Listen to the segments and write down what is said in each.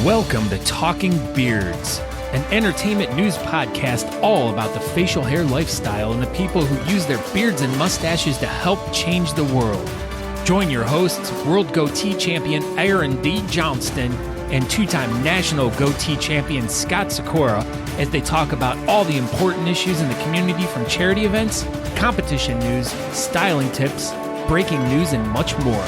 Welcome to Talking Beards, an entertainment news podcast all about the facial hair lifestyle and the people who use their beards and mustaches to help change the world. Join your hosts, World Goatee Champion Aaron D. Johnston and two-time National Goatee Champion Scott Sykora as they talk about all the important issues in the community, from charity events, competition news, styling tips, breaking news, and much more.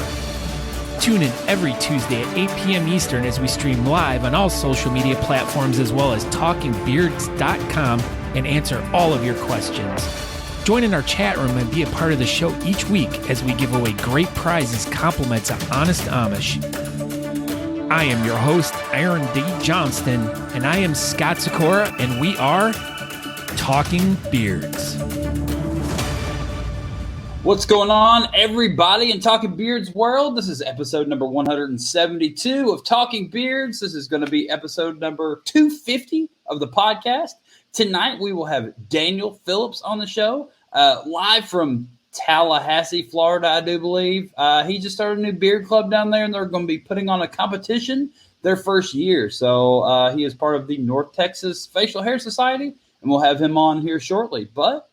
Tune in every Tuesday at 8 p.m. Eastern as we stream live on all social media platforms as well as talkingbeards.com and answer all of your questions. Join in our chat room and be a part of the show each week as we give away great prizes, compliments of Honest Amish. I am your host, Aaron D. Johnston, and I am Scott Sykora, and we are Talking Beards. What's going on, everybody, in Talking Beards world? This is episode number 172 of Talking Beards. This is going to be episode number 250 of the podcast. Tonight, we will have Daniel Phillips on the show, live from Tallahassee, Florida, I do believe. He just started a new beard club down there, and they're going to be putting on a competition their first year. So he is part of the North Texas Facial Hair Society, and we'll have him on here shortly. But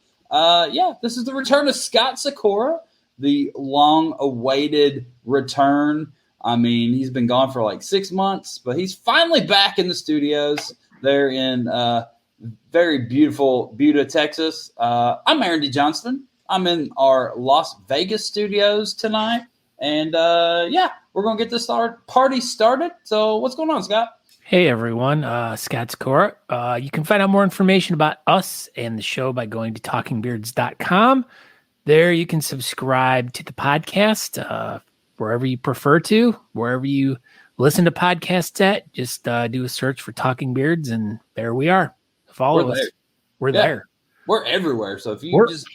this is the return of Scott Sykora, the long-awaited return. I mean, he's been gone for like 6 months, but he's finally back in the studios there in very beautiful Buda, Texas. I'm Aaron D. Johnston. I'm in our Las Vegas studios tonight, and we're going to get this party started. So what's going on, Scott? Hey everyone, Scott Sykora. You can find out more information about us and the show by going to talkingbeards.com. There you can subscribe to the podcast wherever you prefer to, wherever you listen to podcasts at. Just do a search for Talking Beards, and there we are. Follow us. We're there. We're everywhere. So if you just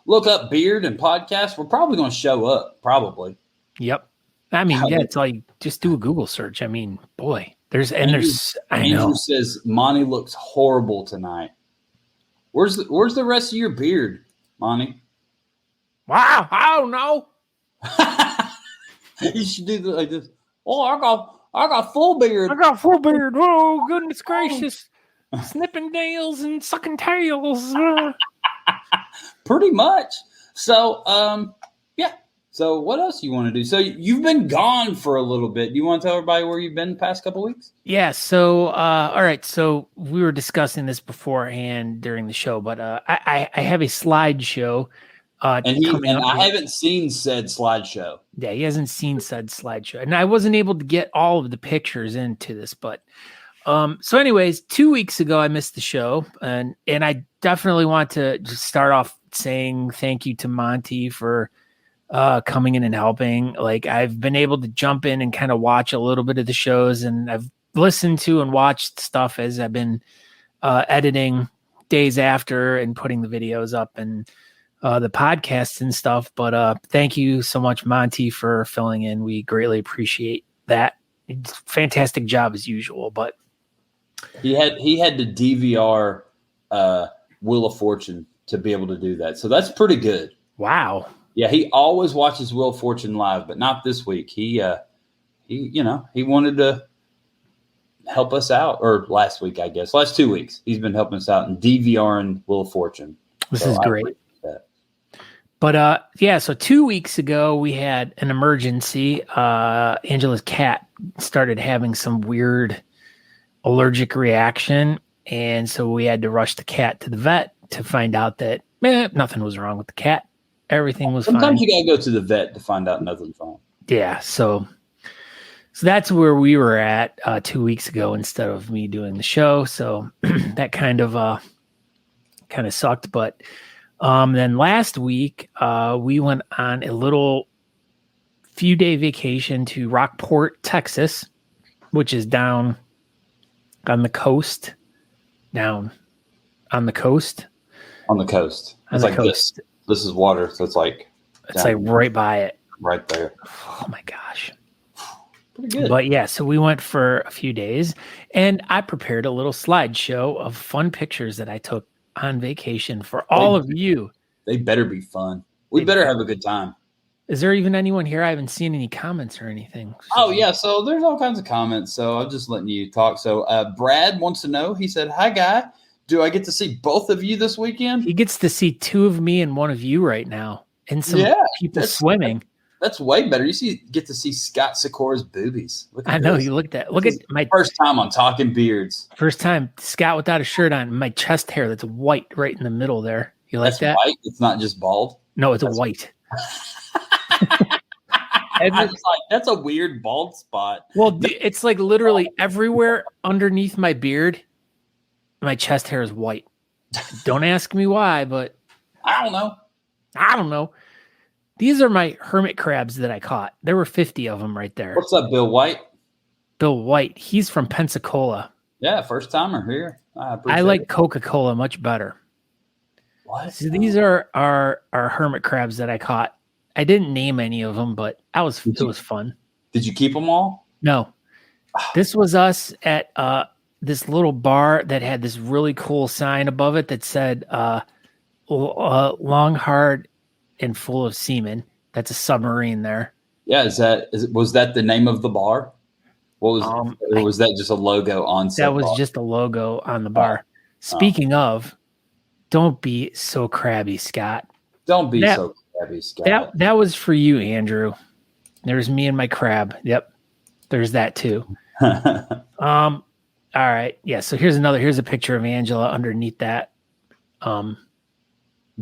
look up beard and podcast, we're probably going to show up, probably. Yep. I mean, it's like just do a Google search. I mean, boy. Andrew says Monty looks horrible tonight. Where's the rest of your beard, Monty? Wow, I don't know. You should do like this. Oh, I got full beard. I got full beard. Oh, goodness gracious. Snipping nails and sucking tails. Pretty much. So, So what else you want to do? So you've been gone for a little bit. You want to tell everybody where you've been the past couple of weeks? Yeah. So, all right. So we were discussing this beforehand during the show, but I have a slideshow. And I haven't seen said slideshow. Yeah, he hasn't seen said slideshow. And I wasn't able to get all of the pictures into this, but so anyways, 2 weeks ago I missed the show, and I definitely want to just start off saying thank you to Monty for coming in and helping. Like, I've been able to jump in and kind of watch a little bit of the shows, and I've listened to and watched stuff as I've been editing days after and putting the videos up and the podcasts and stuff. But thank you so much, Monty, for filling in. We greatly appreciate that. It's a fantastic job as usual, but he had to DVR Wheel of Fortune to be able to do that. So that's pretty good. Wow. Yeah, he always watches Wheel of Fortune live, but not this week. He wanted to help us out, or last week, I guess. Last 2 weeks, he's been helping us out in DVRing Wheel of Fortune. This is great. But so 2 weeks ago we had an emergency. Angela's cat started having some weird allergic reaction, and so we had to rush the cat to the vet to find out that nothing was wrong with the cat. Everything was fine. Sometimes you gotta go to the vet to find out nothing's wrong. Yeah, so that's where we were at 2 weeks ago instead of me doing the show. So that kind of sucked. But then last week we went on a little few-day vacation to Rockport, Texas, which is down on the coast. Down on the coast. On the coast. It's like coast. This is water, so it's like right by it. Right there. Oh my gosh. Pretty good. But yeah, so we went for a few days, and I prepared a little slideshow of fun pictures that I took on vacation for all of you. They better be fun. We better have a good time. Is there even anyone here? I haven't seen any comments or anything. Oh, yeah. So there's all kinds of comments. So I'm just letting you talk. So Brad wants to know, he said, hi, guy. Do I get to see both of you this weekend? He gets to see two of me and one of you right now. And some people swimming. That's way better. Get to see Scott Sykora's boobies. I know. You look at my first time on Talking Beards. First time Scott without a shirt on. My chest hair that's white right in the middle there. You like that? White? It's not just bald? No, it's white. That's a weird bald spot. Well, it's like literally everywhere underneath my beard, my chest hair is white. Don't ask me why, but I don't know. These are my hermit crabs that I caught. There were 50 of them right there. What's up, Bill White? Bill White. He's from Pensacola. Yeah, first timer here. I like Coca-Cola much better. What? So these are our hermit crabs that I caught. I didn't name any of them, but it was fun. Did you keep them all? No. This was us at this little bar that had this really cool sign above it that said long, hard, and full of semen. That's a submarine there. Yeah, was that the name of the bar? What was or was that just a logo on set? That was bar? Just a logo on the bar. Speaking of, don't be so crabby, Scott. Don't be so crabby, Scott. That was for you, Andrew. There's me and my crab. Yep. There's that too. All right. Yeah. So here's a picture of Angela underneath that.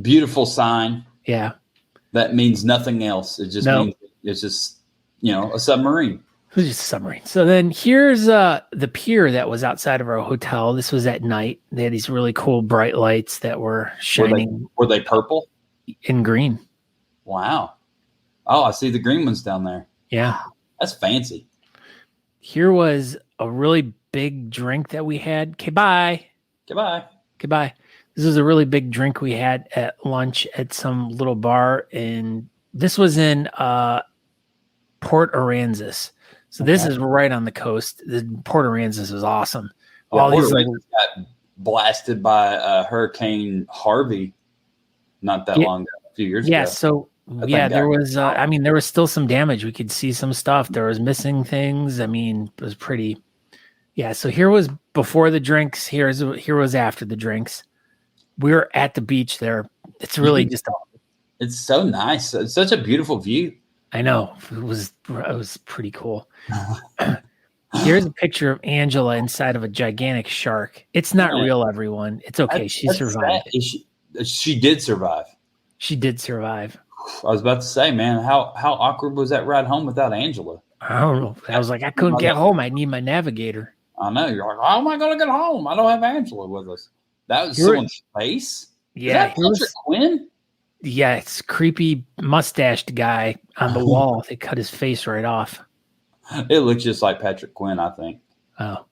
Beautiful sign. Yeah. That means nothing else. It just means it's just, a submarine. It was just a submarine. So then here's the pier that was outside of our hotel. This was at night. They had these really cool bright lights that were shining. Were they purple? And green. Wow. Oh, I see the green ones down there. Yeah. That's fancy. Here was a really big drink that we had. Okay, bye. Goodbye. Goodbye. This is a really big drink we had at lunch at some little bar. And this was in Port Aransas. So this is right on the coast. The Port Aransas is awesome. Yeah, all these got blasted by Hurricane Harvey not that long ago, a few years ago. Yeah, so there was there was still some damage. We could see some stuff. There was missing things. I mean, it was pretty. Yeah, so here was before the drinks. Here was after the drinks. We were at the beach there. It's really it's so nice. It's such a beautiful view. I know. It was pretty cool. Here's a picture of Angela inside of a gigantic shark. It's not real, everyone. It's okay. She survived. She did survive. She did survive. I was about to say, man, how awkward was that ride home without Angela? I don't know. I was like, I couldn't get home. I need my navigator. I know. You're like, how am I going to get home? I don't have Angela with us. That was someone's face? Yeah. Is that Patrick Quinn? Yeah, it's creepy mustached guy on the wall. They cut his face right off. It looks just like Patrick Quinn, I think. Oh.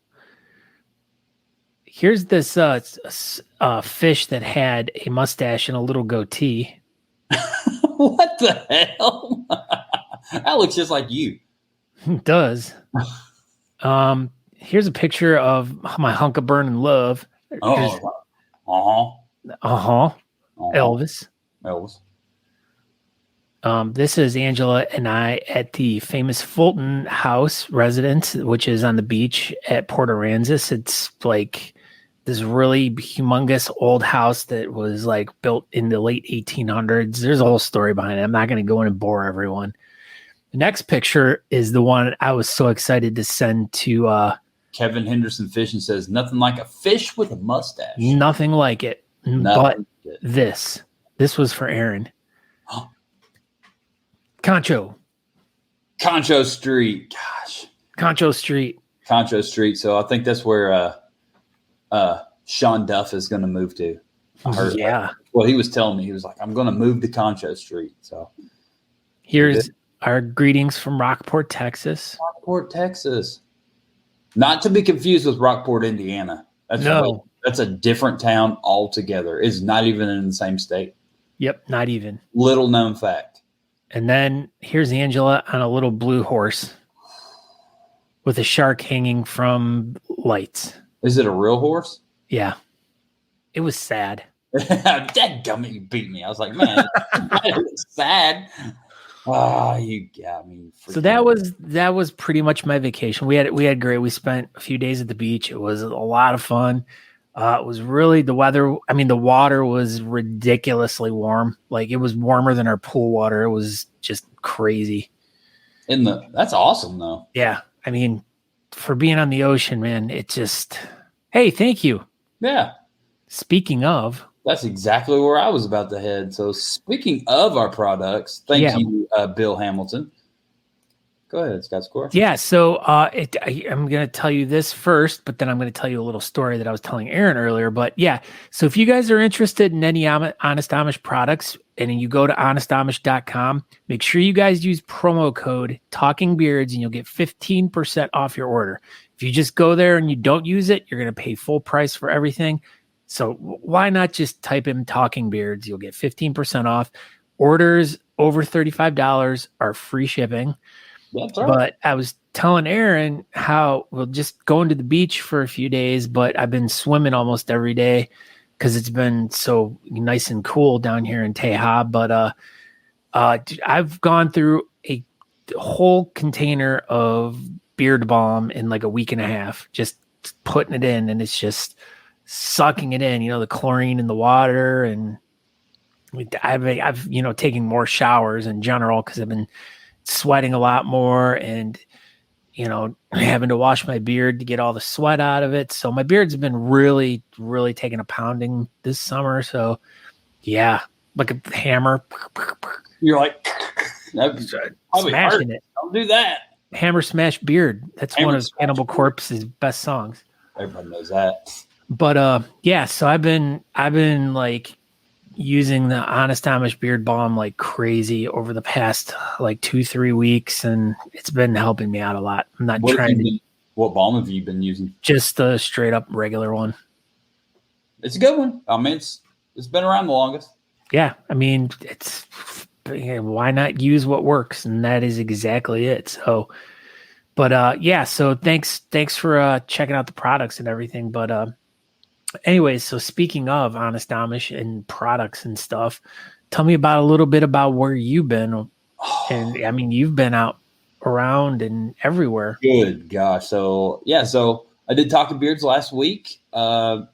Here's this fish that had a mustache and a little goatee. What the hell? That looks just like you. It does. Here's a picture of my hunk of burning love. Elvis. This is Angela and I at the famous Fulton House residence, which is on the beach at Port Aransas. It's like this really humongous old house that was like built in the late 1800s. There's a whole story behind it. I'm not going to go in and bore everyone. The next picture is the one I was so excited to send to Kevin Henderson Fishing says, nothing like a fish with a mustache. Nothing like it. But this was for Aaron. Concho Street. Gosh. Concho Street. So I think that's where Sean Duff is going to move to. I heard he was telling me. He was like, I'm going to move to Concho Street. So here's our greetings from Rockport, Texas. Not to be confused with Rockport, Indiana. That's a different town altogether. It's not even in the same state. Yep, not even. Little known fact. And then here's Angela on a little blue horse with a shark hanging from lights. Is it a real horse? Yeah. It was sad. Dadgummit, you beat me. I was like, man, it's sad. You got me. So that was pretty much my vacation. We had great. We spent a few days at the beach. It was a lot of fun. It was really the weather. I mean, the water was ridiculously warm. Like it was warmer than our pool water. It was just crazy. That's awesome though. Yeah. I mean, for being on the ocean, man, it just, hey, thank you. Yeah. Speaking of, that's exactly where I was about to head. So speaking of our products, thank you, Bill Hamilton. Go ahead, Scott Sykora. Yeah, so I'm going to tell you this first, but then I'm going to tell you a little story that I was telling Aaron earlier. But yeah, so if you guys are interested in any Honest Amish products and you go to honestamish.com, make sure you guys use promo code Talking Beards and you'll get 15% off your order. If you just go there and you don't use it, you're going to pay full price for everything. So why not just type in Talking Beards? You'll get 15% off. Orders over $35 are free shipping. That's right. But I was telling Aaron how we'll just going to the beach for a few days, but I've been swimming almost every day because it's been so nice and cool down here in Tallahassee. But I've gone through a whole container of beard balm in like a week and a half, just putting it in, and it's just sucking it in, the chlorine in the water. And I've taken more showers in general because I've been sweating a lot more and, having to wash my beard to get all the sweat out of it. So my beard's been really, really taking a pounding this summer. So yeah, like a hammer. You're like, smashing it. Don't do that. Hammer Smash Beard. That's one of Cannibal Corpse's best songs. Everybody knows that. But yeah, so I've been like using the Honest Amish beard balm like crazy over the past like 2-3 weeks, and it's been helping me out a lot. I'm not what balm have you been using? Just the straight up regular one. It's a good one. I mean, it's been around the longest. Yeah, I mean, why not use what works? And that is exactly it. So, but yeah, so thanks for checking out the products and everything. But anyways, so speaking of Honest Amish and products and stuff, tell me a little bit about where you've been. And I mean, you've been out around and everywhere. Good gosh. So yeah, I did Talking Beards last week from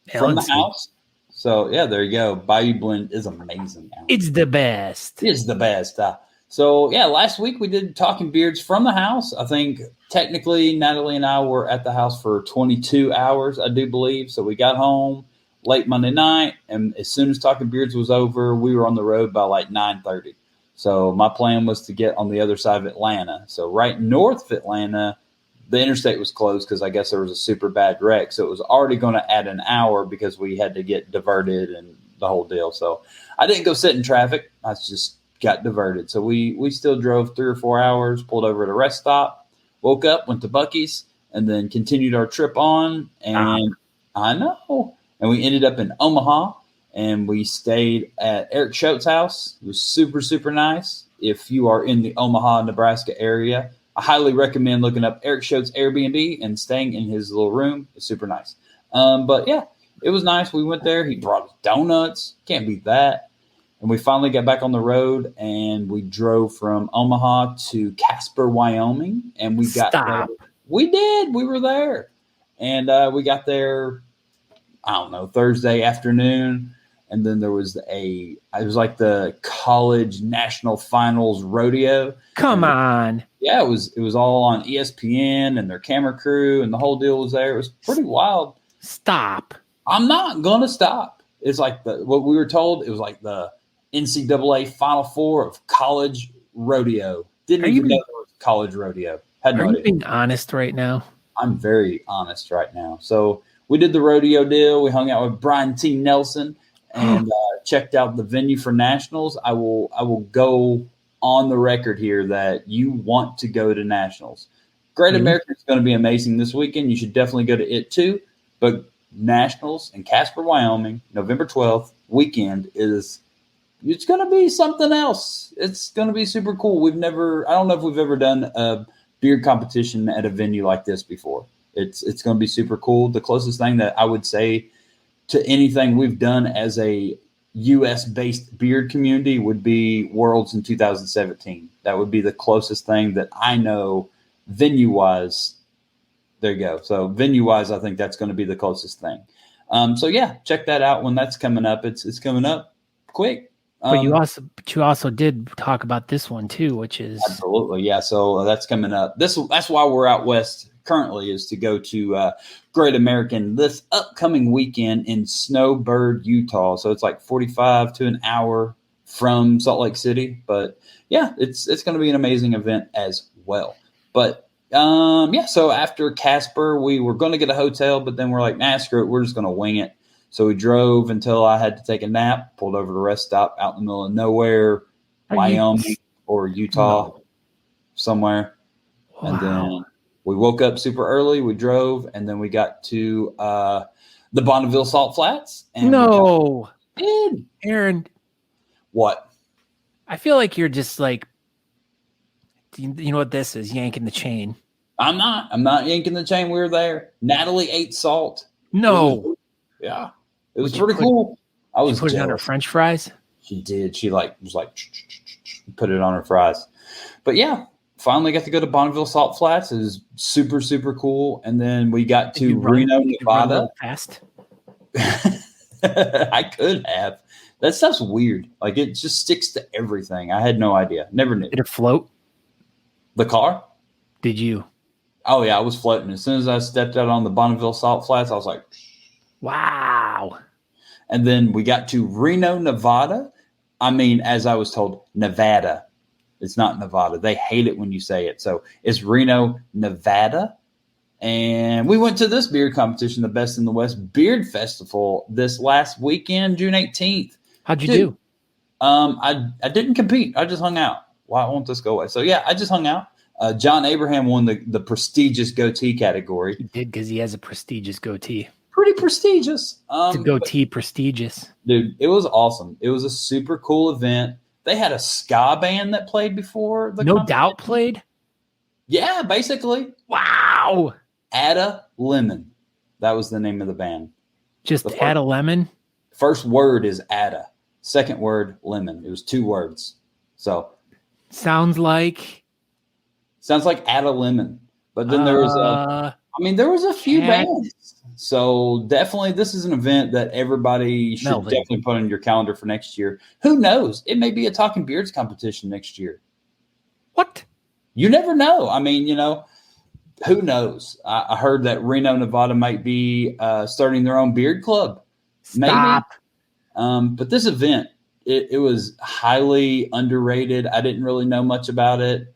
the house. So yeah, there you go. Bayou Blend is amazing. It's the best. It's the best. So yeah, last week we did Talking Beards from the house. I think technically Natalie and I were at the house for 22 hours, I do believe. So we got home late Monday night, and as soon as Talking Beards was over, we were on the road by like 9:30. So my plan was to get on the other side of Atlanta. So right north of Atlanta, the interstate was closed because I guess there was a super bad wreck. So it was already going to add an hour because we had to get diverted and the whole deal. So I didn't go sit in traffic. I just got diverted. So we still drove 3 or 4 hours, pulled over at a rest stop, woke up, went to Buc-ee's, and then continued our trip on. And I know. And we ended up in Omaha, and we stayed at Eric Schultz's house. It was super, super nice. If you are in the Omaha, Nebraska area, I highly recommend looking up Eric Schultz's Airbnb and staying in his little room. It's super nice. But yeah, it was nice. We went there. He brought us donuts. Can't beat that. And we finally got back on the road, and we drove from Omaha to Casper, Wyoming. And we got there. We did. We were there. And we got there, I don't know, Thursday afternoon. And then there was it was like the college national finals rodeo. Come on. Yeah, it was all on ESPN and their camera crew, and the whole deal was there. It was pretty wild. Stop. I'm not going to stop. It's like what we were told. It was like the NCAA Final Four of college rodeo. Didn't even know there was college rodeo. Had no idea. Are you being honest right now? I'm very honest right now. So we did the rodeo deal. We hung out with Brian T. Nelson and checked out the venue for nationals. I will go on the record here that you want to go to nationals. Great American is going to be amazing this weekend. You should definitely go to it too. But nationals in Casper, Wyoming, November 12th weekend it's going to be something else. It's going to be super cool. I don't know if we've ever done a beard competition at a venue like this before. It's going to be super cool. The closest thing that I would say to anything we've done as a U.S.-based beard community would be Worlds in 2017. That would be the closest thing that I know venue-wise. There you go. So venue-wise, I think that's going to be the closest thing. So yeah, check that out when that's coming up. It's coming up quick. But you also did talk about this one too, which is absolutely, yeah. So that's coming up. That's why we're out west currently, is to go to Great American this upcoming weekend in Snowbird, Utah. So it's like 45 to an hour from Salt Lake City. But yeah, it's going to be an amazing event as well. But yeah, so after Casper, we were going to get a hotel, but then we're like, nah, screw it, we're just going to wing it. So we drove until I had to take a nap, pulled over to a rest stop out in the middle of nowhere, Wyoming or Utah, somewhere. Wow. And then we woke up super early. We drove, and then we got to the Bonneville Salt Flats. And Aaron. What? I feel like you're just like, you know what this is, yanking the chain. I'm not yanking the chain. We were there. Natalie ate salt. No. Yeah. It was pretty cool. I was put it on her French fries? She did. She was like, put it on her fries. But yeah, finally got to go to Bonneville Salt Flats. It was super, super cool. And then we got to Reno, Nevada. Fast? I could have. That stuff's weird. Like, it just sticks to everything. I had no idea. Never knew. Did it float? The car? Did you? Oh, yeah, I was floating. As soon as I stepped out on the Bonneville Salt Flats, I was like, wow. And then we got to Reno, Nevada. I mean, as I was told, Nevada. It's not Nevada. They hate it when you say it. So it's Reno, Nevada. And we went to this beard competition, the Best in the West Beard Festival, this last weekend, June 18th. How'd you do? I didn't compete. I just hung out. Why won't this go away? So, yeah, I just hung out. John Abraham won the prestigious goatee category. He did, because he has a prestigious goatee. Pretty prestigious. It's a goatee prestigious. Dude, it was awesome. It was a super cool event. They had a ska band that played before. No Doubt played? Yeah, basically. Wow. Atta Lemon. That was the name of the band. Just Atta Lemon? First word is Atta. Second word, lemon. It was 2 words. So. Sounds like Atta Lemon. But then there was a few bands. So definitely this is an event that everybody should definitely put on your calendar for next year. Who knows? It may be a Talking Beards competition next year. What? You never know. I mean, who knows? I heard that Reno, Nevada might be starting their own beard club. Stop. Maybe. But this event, it was highly underrated. I didn't really know much about it.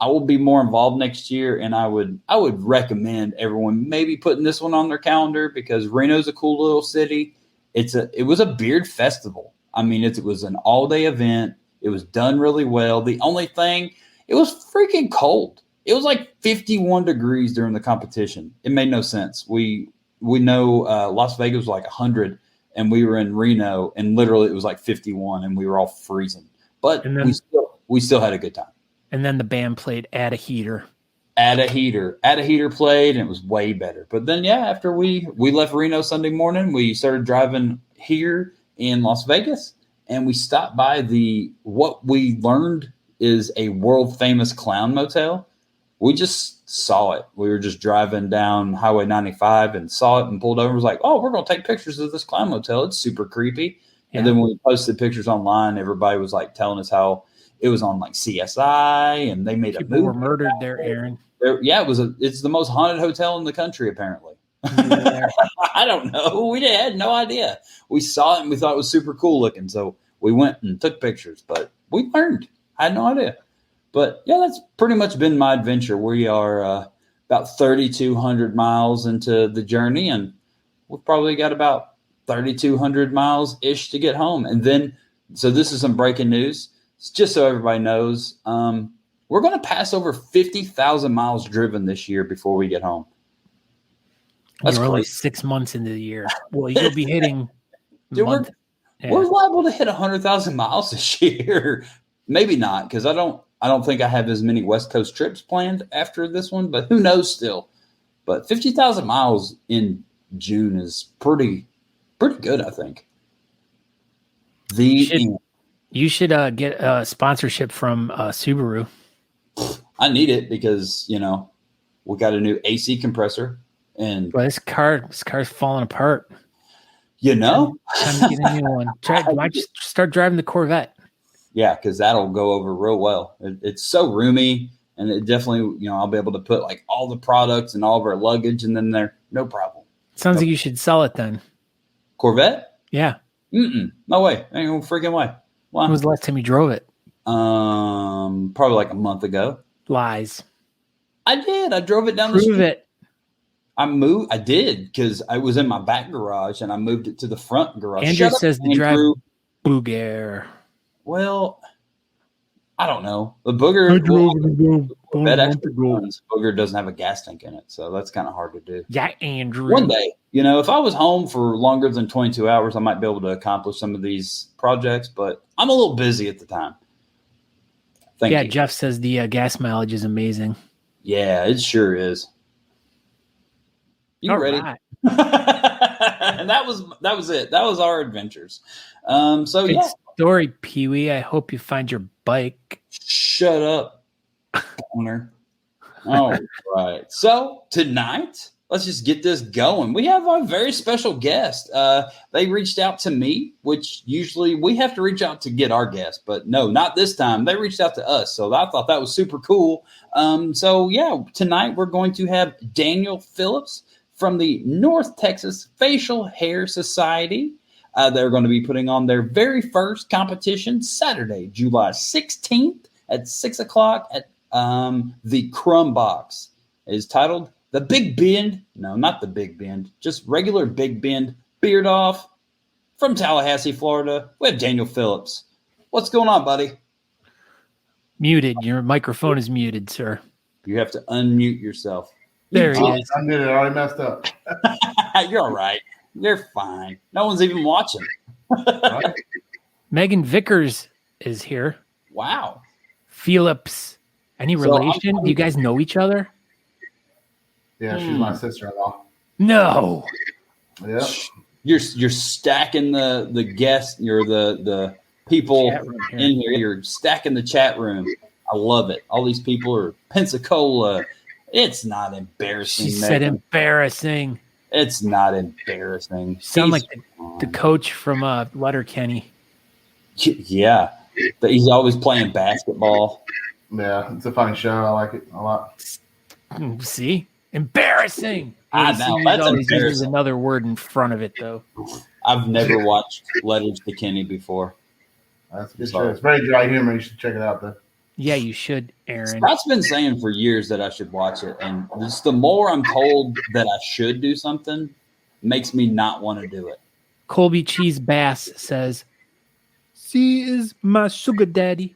I will be more involved next year, and I would recommend everyone maybe putting this one on their calendar, because Reno's a cool little city. It was a beard festival. I mean, it was an all-day event. It was done really well. The only thing, it was freaking cold. It was like 51 degrees during the competition. It made no sense. We know Las Vegas was like 100, and we were in Reno, and literally it was like 51, and we were all freezing. But we still had a good time. And then the band played Add a Heater. Add a Heater played, and it was way better. But then, yeah, after we left Reno Sunday morning, we started driving here in Las Vegas, and we stopped by what we learned is a world famous clown motel. We just saw it. We were just driving down Highway 95 and saw it and pulled over and was like, oh, we're going to take pictures of this clown motel. It's super creepy. Yeah. And then when we posted pictures online, everybody was like telling us how it was on like CSI, and they made People were murdered there, Aaron. Yeah, it's the most haunted hotel in the country, apparently. I don't know. We had no idea. We saw it and we thought it was super cool looking. So we went and took pictures, but we learned. I had no idea. But yeah, that's pretty much been my adventure. We are about 3,200 miles into the journey, and we've probably got about 3,200 miles ish to get home. And then, so this is some breaking news. Just so everybody knows, we're going to pass over 50,000 miles driven this year before we get home. That's only 6 months into the year. Well, you'll be hitting. Dude, we're liable to hit 100,000 miles this year. Maybe not, because I don't think I have as many West Coast trips planned after this one, but who knows still. But 50,000 miles in June is pretty good, I think. You should get a sponsorship from Subaru. I need it because, we got a new AC compressor. And well, this car's falling apart. Time to get a new one. Why just start driving the Corvette? Yeah, because that'll go over real well. It's so roomy, and it definitely, I'll be able to put like all the products and all of our luggage in there, no problem. Sounds like you should sell it then. Corvette? Yeah. No way. Ain't no freaking way. Why? When was the last time you drove it? Probably like a month ago. Lies. I did. I drove it down the street. Prove it. I did, because I was in my back garage and I moved it to the front garage. Andrew says to drive Booger. Well, I don't know. The Booger, Booger doesn't have a gas tank in it, so that's kind of hard to do. Yeah, Andrew. One day, if I was home for longer than 22 hours, I might be able to accomplish some of these projects, but I'm a little busy at the time. Thank you. Jeff says the gas mileage is amazing. Yeah, it sure is. You All ready? Right. And that was it. That was our adventures. Good story, Pee-wee. I hope you find your bike. Shut up, owner. All right. So tonight, let's just get this going. We have a very special guest. They reached out to me, which usually we have to reach out to get our guests, but no, not this time. They reached out to us, so I thought that was super cool. Tonight we're going to have Daniel Phillips from the North Texas Facial Hair Society. They're going to be putting on their very first competition Saturday, July 16th at 6 o'clock at the Crum Box. It is titled The Big Bend. No, not the Big Bend, just regular Big Bend Beard Off. From Tallahassee, Florida, we have Daniel Phillips. What's going on, buddy? Muted. Your microphone is muted, sir. You have to unmute yourself. There he is. I muted it. I already messed up. You're all right. You're fine. No one's even watching. Right. Megan Vickers is here. Wow. Phillips. Any relation? Do you guys know each other? Yeah, she's my sister-in-law. No. Yeah. You're stacking the guests. You're the people in here. You're stacking the chat room. I love it. All these people are Pensacola. It's not embarrassing. She said embarrassing. It's not embarrassing. You sound like the coach from Letterkenny. Yeah. But he's always playing basketball. Yeah, it's a funny show. I like it a lot. See? Embarrassing. I know. That's embarrassing. There's another word in front of it, though. I've never watched Letters to Kenny before. That's a good show. It's very dry humor. You should check it out, though. Yeah, you should, Aaron. Scott's been saying for years that I should watch it, and just the more I'm told that I should do something, makes me not want to do it. Colby Cheese Bass says, "She is my sugar daddy."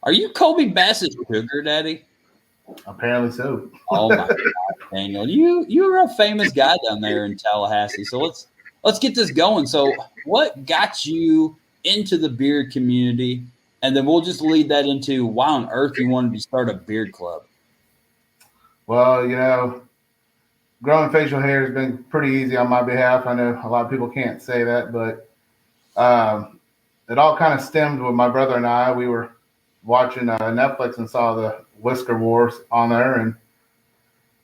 Are you Colby Bass's sugar daddy? Apparently so. Oh my God, Daniel, you're a famous guy down there in Tallahassee. So let's get this going. So, what got you into the beard community? And then we'll just lead that into why on earth you wanted to start a beard club. Well, growing facial hair has been pretty easy on my behalf. I know a lot of people can't say that, but it all kind of stemmed with my brother and I. We were watching Netflix and saw the Whisker Wars on there, and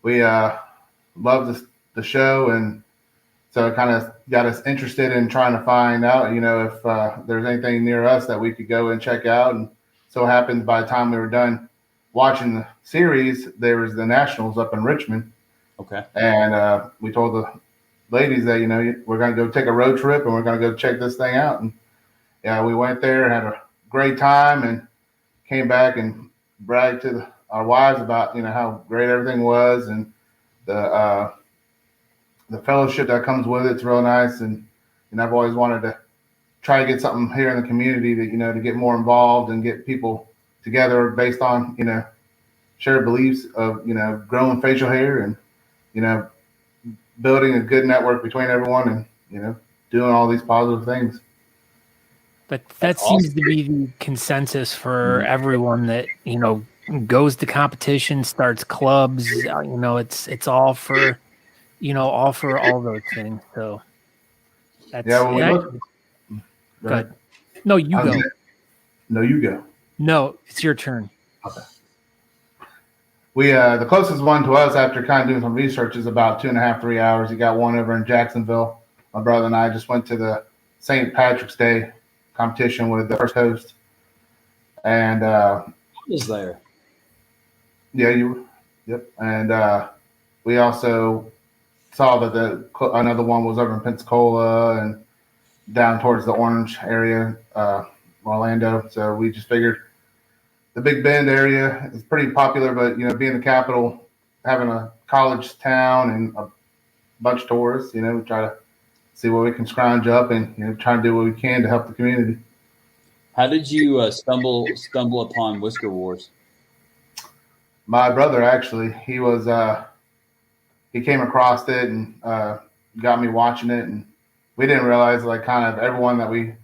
we loved the show, and so it kind of got us interested in trying to find out, if there's anything near us that we could go and check out. And so it happened by the time we were done watching the series, there was the Nationals up in Richmond. Okay. And we told the ladies that, we're going to go take a road trip and we're going to go check this thing out. And yeah, we went there, had a great time, and came back and bragged to our wives about, how great everything was, and the fellowship that comes with it's real nice. And I've always wanted to try to get something here in the community to, to get more involved and get people together based on, shared beliefs of, growing facial hair and, building a good network between everyone and, doing all these positive things. But that seems to be the consensus for everyone that, goes to competition, starts clubs, it's all for, all for all those things. So that's Good. No, you go. No, you go. No, it's your turn. Okay. We the closest one to us after kind of doing some research is about 2.5, 3 hours. You got one over in Jacksonville. My brother and I just went to the St. Patrick's Day competition with the first host. And I was there. Yeah, yep. And we also saw that another one was over in Pensacola and down towards the Orange area, Orlando. So we just figured the Big Bend area is pretty popular, but being the capital, having a college town and a bunch of tourists, we try to see what we can scrounge up and try and do what we can to help the community. How did you stumble upon Whisker Wars? My brother actually, he came across it and got me watching it, and we didn't realize kind of everyone that we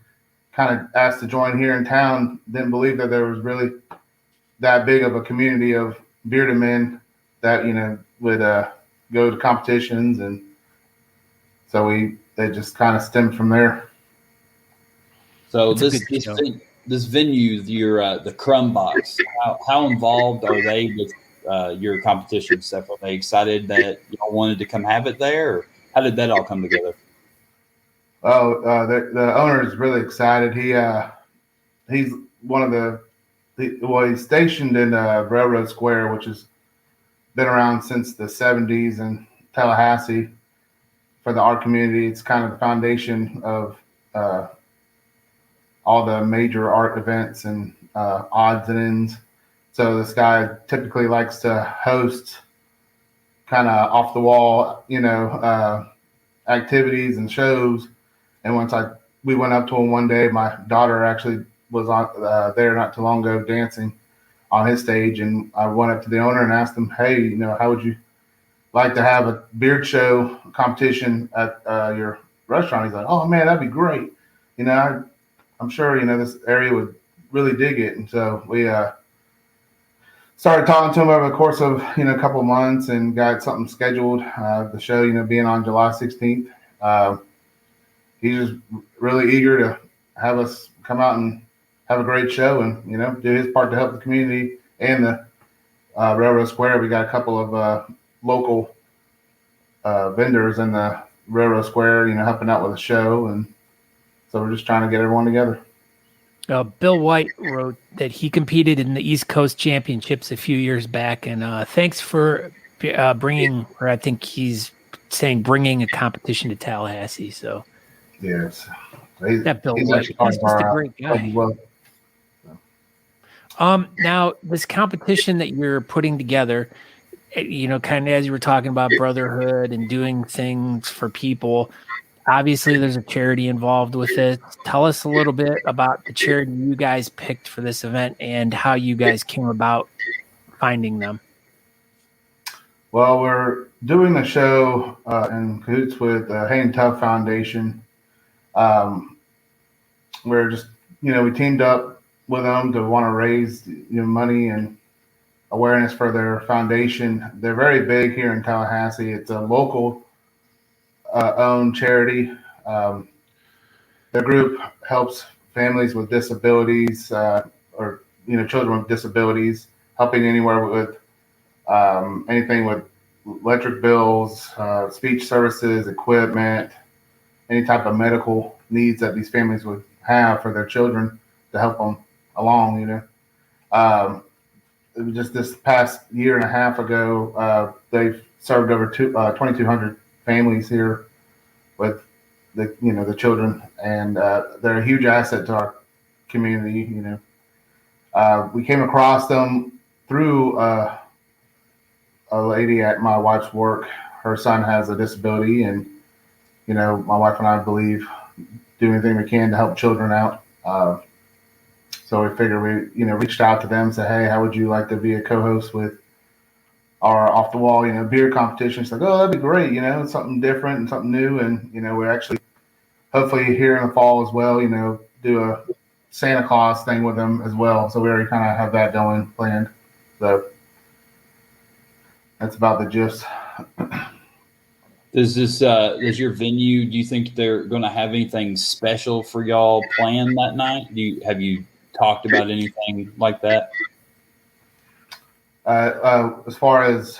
kind of asked to join here in town didn't believe that there was really that big of a community of bearded men that would go to competitions, and so they just kind of stemmed from there. So this venue, the Crum Box, how involved are they with your competition stuff? Are they excited that y'all wanted to come have it there, or how did that all come together? Oh, the owner is really excited. He's one of he's stationed in Railroad Square, which has been around since the 70s in Tallahassee for the art community. It's kind of the foundation of all the major art events and odds and ends. So this guy typically likes to host kind of off the wall, activities and shows. And once we went up to him one day, my daughter actually was on there not too long ago dancing on his stage, and I went up to the owner and asked him, "Hey, how would you like to have a beard show competition at your restaurant?" He's like, "Oh man, that'd be great. I'm sure this area would really dig it." And so we started talking to him over the course of a couple of months and got something scheduled. The show being on July 16th. He's just really eager to have us come out and have a great show and do his part to help the community and the Railroad Square. We got a couple of local vendors in the Railroad Square, helping out with the show, and so we're just trying to get everyone together. Bill White wrote that he competed in the East Coast Championships a few years back, and thanks for bringing, or I think he's saying bringing a competition to Tallahassee. So yes, that Bill White, he's just a great guy. Now this competition that you're putting together, kind of as you were talking about brotherhood and doing things for people. Obviously, there's a charity involved with it. Tell us a little bit about the charity you guys picked for this event and how you guys came about finding them. Well, we're doing the show in cahoots with the Hay and Tough Foundation. We're just, we teamed up with them to want to raise money and awareness for their foundation. They're very big here in Tallahassee. It's a local owned charity. Their group helps families with disabilities or children with disabilities, helping anywhere with anything with electric bills, speech services, equipment, any type of medical needs that these families would have for their children to help them along. It was just this past year and a half ago, they've served over 2,200 families here with the children, and they're a huge asset to our community. We came across them through a lady at my wife's work. Her son has a disability, and my wife and I believe do anything we can to help children out. So we figured we reached out to them and said, "Hey, how would you like to be a co-host with our off the wall beer competition?" She's like, "Oh, that'd be great. It's something different and something new." And we're actually hopefully here in the fall as well, do a Santa Claus thing with them as well. So we already kind of have that going planned. So that's about the gist. Does your venue, do you think they're going to have anything special for y'all planned that night? Have you talked about anything like that? As far as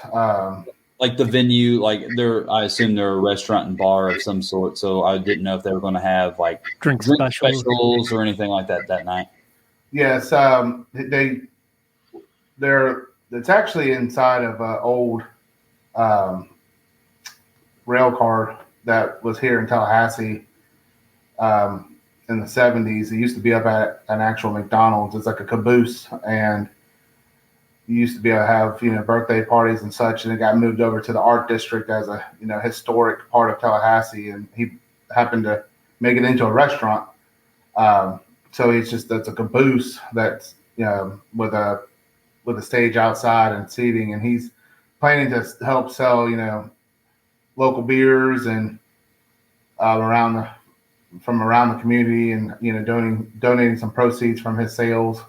like the venue, I assume they're a restaurant and bar of some sort. So I didn't know if they were going to have like drink specials or anything like that night. Yes, it's actually inside of an old rail car that was here in Tallahassee in the 70s. It used to be up at an actual McDonald's. It's like a caboose, and you used to be able to have, birthday parties and such, and it got moved over to the art district as a, historic part of Tallahassee, and he happened to make it into a restaurant. So that's a caboose that's, with a stage outside and seating, and he's planning to help sell, local beers and from around the community, and donating some proceeds from his sales.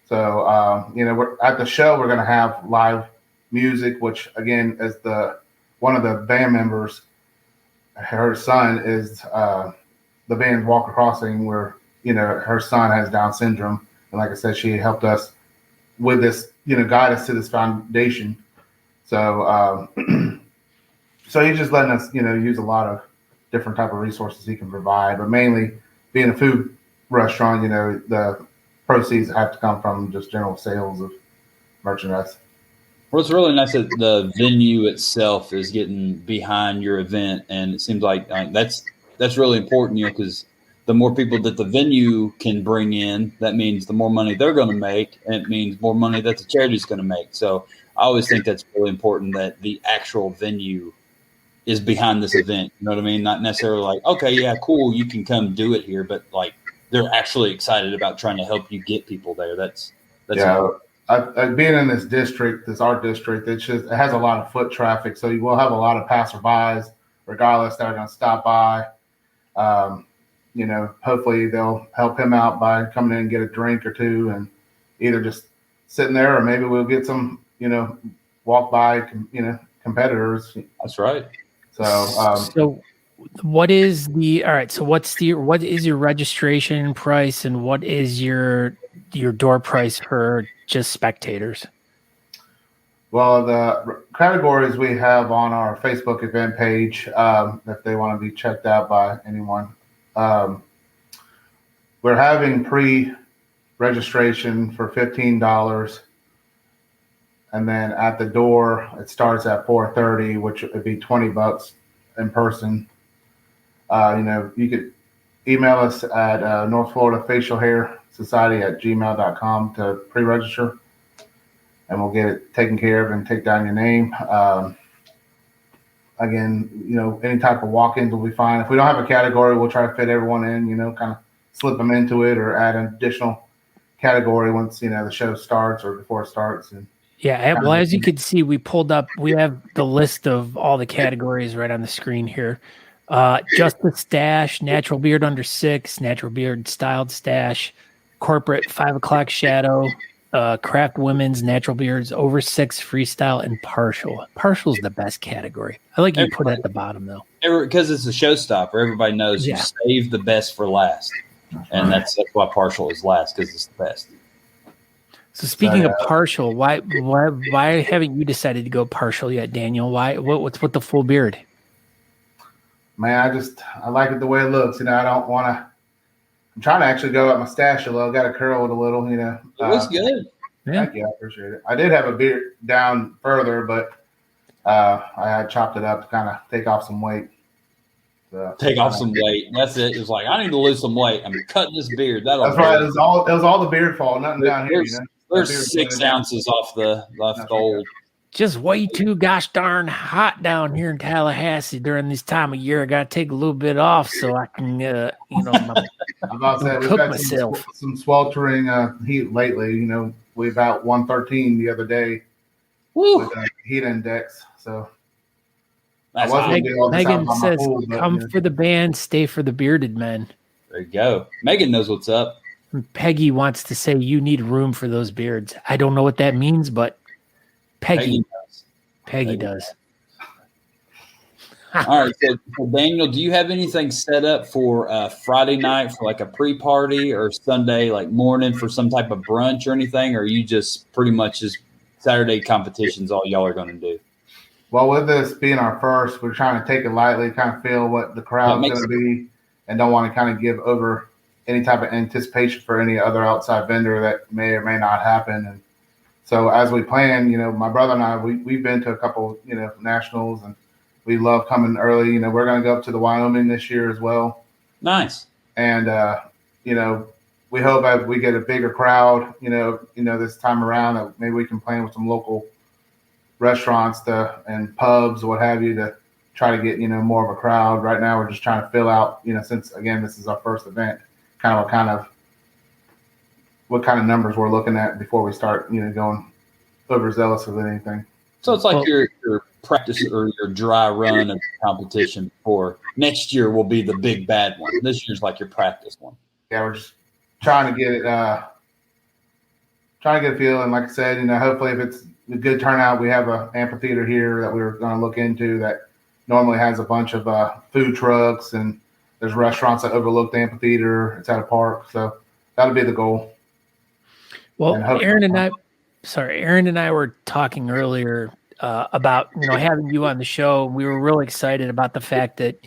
So we're at the show. We're going to have live music, which again, as one of the band members, her son is the band Walker Crossing, where her son has Down syndrome, and like I said, she helped us with this, guide us to this foundation. So so he's just letting us, use a lot of different type of resources he can provide, but mainly being a food restaurant, the proceeds have to come from just general sales of merchandise. Well, it's really nice that the venue itself is getting behind your event, and it seems like that's really important, because the more people that the venue can bring in, that means the more money they're going to make, and it means more money that the charity is going to make. So I always think that's really important, that the actual venue is behind this event. You know what I mean? Not necessarily like, okay, yeah, cool, you can come do it here, but like they're actually excited about trying to help you get people there. That's being in this district, this art district, it has a lot of foot traffic, so you will have a lot of passerbys, regardless, that are going to stop by. Hopefully they'll help him out by coming in and get a drink or two, and either just sitting there, or maybe we'll get some, walk by, competitors. That's right. So what is what is your registration price, and what is your door price for just spectators? Well, the categories we have on our Facebook event page, if they want to be checked out by anyone, we're having pre-registration for $15, and then at the door it starts at $4.30, which would be $20 in person. You could email us at North Florida Facial Hair Society at gmail.com to pre-register, and we'll get it taken care of and take down your name. Again, any type of walk-ins will be fine. If we don't have a category, we'll try to fit everyone in, kind of slip them into it, or add an additional category once, the show starts or before it starts. And yeah, well, as you can see, we have the list of all the categories right on the screen here. Just the stash, natural beard under 6, natural beard styled stash, corporate 5 o'clock shadow, craft women's, natural beards over 6, freestyle, and partial. Partial is the best category. I like you put it at the bottom though, because it's a showstopper. Everybody knows you save the best for last, and that's why partial is last, because it's the best. So speaking of partial, why haven't you decided to go partial yet, Daniel? What's with the full beard? Man, I like it the way it looks. I don't want to. I'm trying to actually go at my stash a little. Got to curl it a little. It looks good. Yeah. Thank you. I appreciate it. I did have a beard down further, but I had chopped it up to kind of take off some weight. So, take off some weight. That's it. It's like, I need to lose some weight. I'm cutting this beard. That's right. It was all the beard fall. Nothing down here. There's 6 ounces off the old. Just way too gosh darn hot down here in Tallahassee during this time of year. I got to take a little bit off so I can, cook myself. Some sweltering heat lately. We about 113 the other day. Woo. With a heat index. So Megan says, "Come for the band, stay for the bearded men." There you go. Megan knows what's up. Peggy wants to say you need room for those beards. I don't know what that means, but Peggy does. All right. So, Daniel, do you have anything set up for Friday night for like a pre-party, or Sunday like morning for some type of brunch or anything? Or are you just pretty much just Saturday competitions all y'all are going to do? Well, with this being our first, we're trying to take it lightly, kind of feel what the crowd's going to be, and don't want to kind of give over any type of anticipation for any other outside vendor that may or may not happen. And so as we plan, my brother and I, we've been to a couple, nationals, and we love coming early. We're going to go up to the Wyoming this year as well. Nice. And, we hope that we get a bigger crowd, this time around, that maybe we can plan with some local restaurants and pubs, what have you, to try to get, more of a crowd. Right now, we're just trying to fill out, since, again, this is our first event, what kind of numbers we're looking at before we start, going overzealous with anything. So it's like your practice or your dry run of competition for next year will be the big bad one. This year's like your practice one. Yeah, we're just trying to get it, trying to get a feel. And like I said, hopefully if it's a good turnout, we have an amphitheater here that we're going to look into that normally has a bunch of food trucks, and there's restaurants that overlook the amphitheater. It's at a park. So that'll be the goal. Well, Aaron and I were talking earlier about having you on the show. We were really excited about the fact that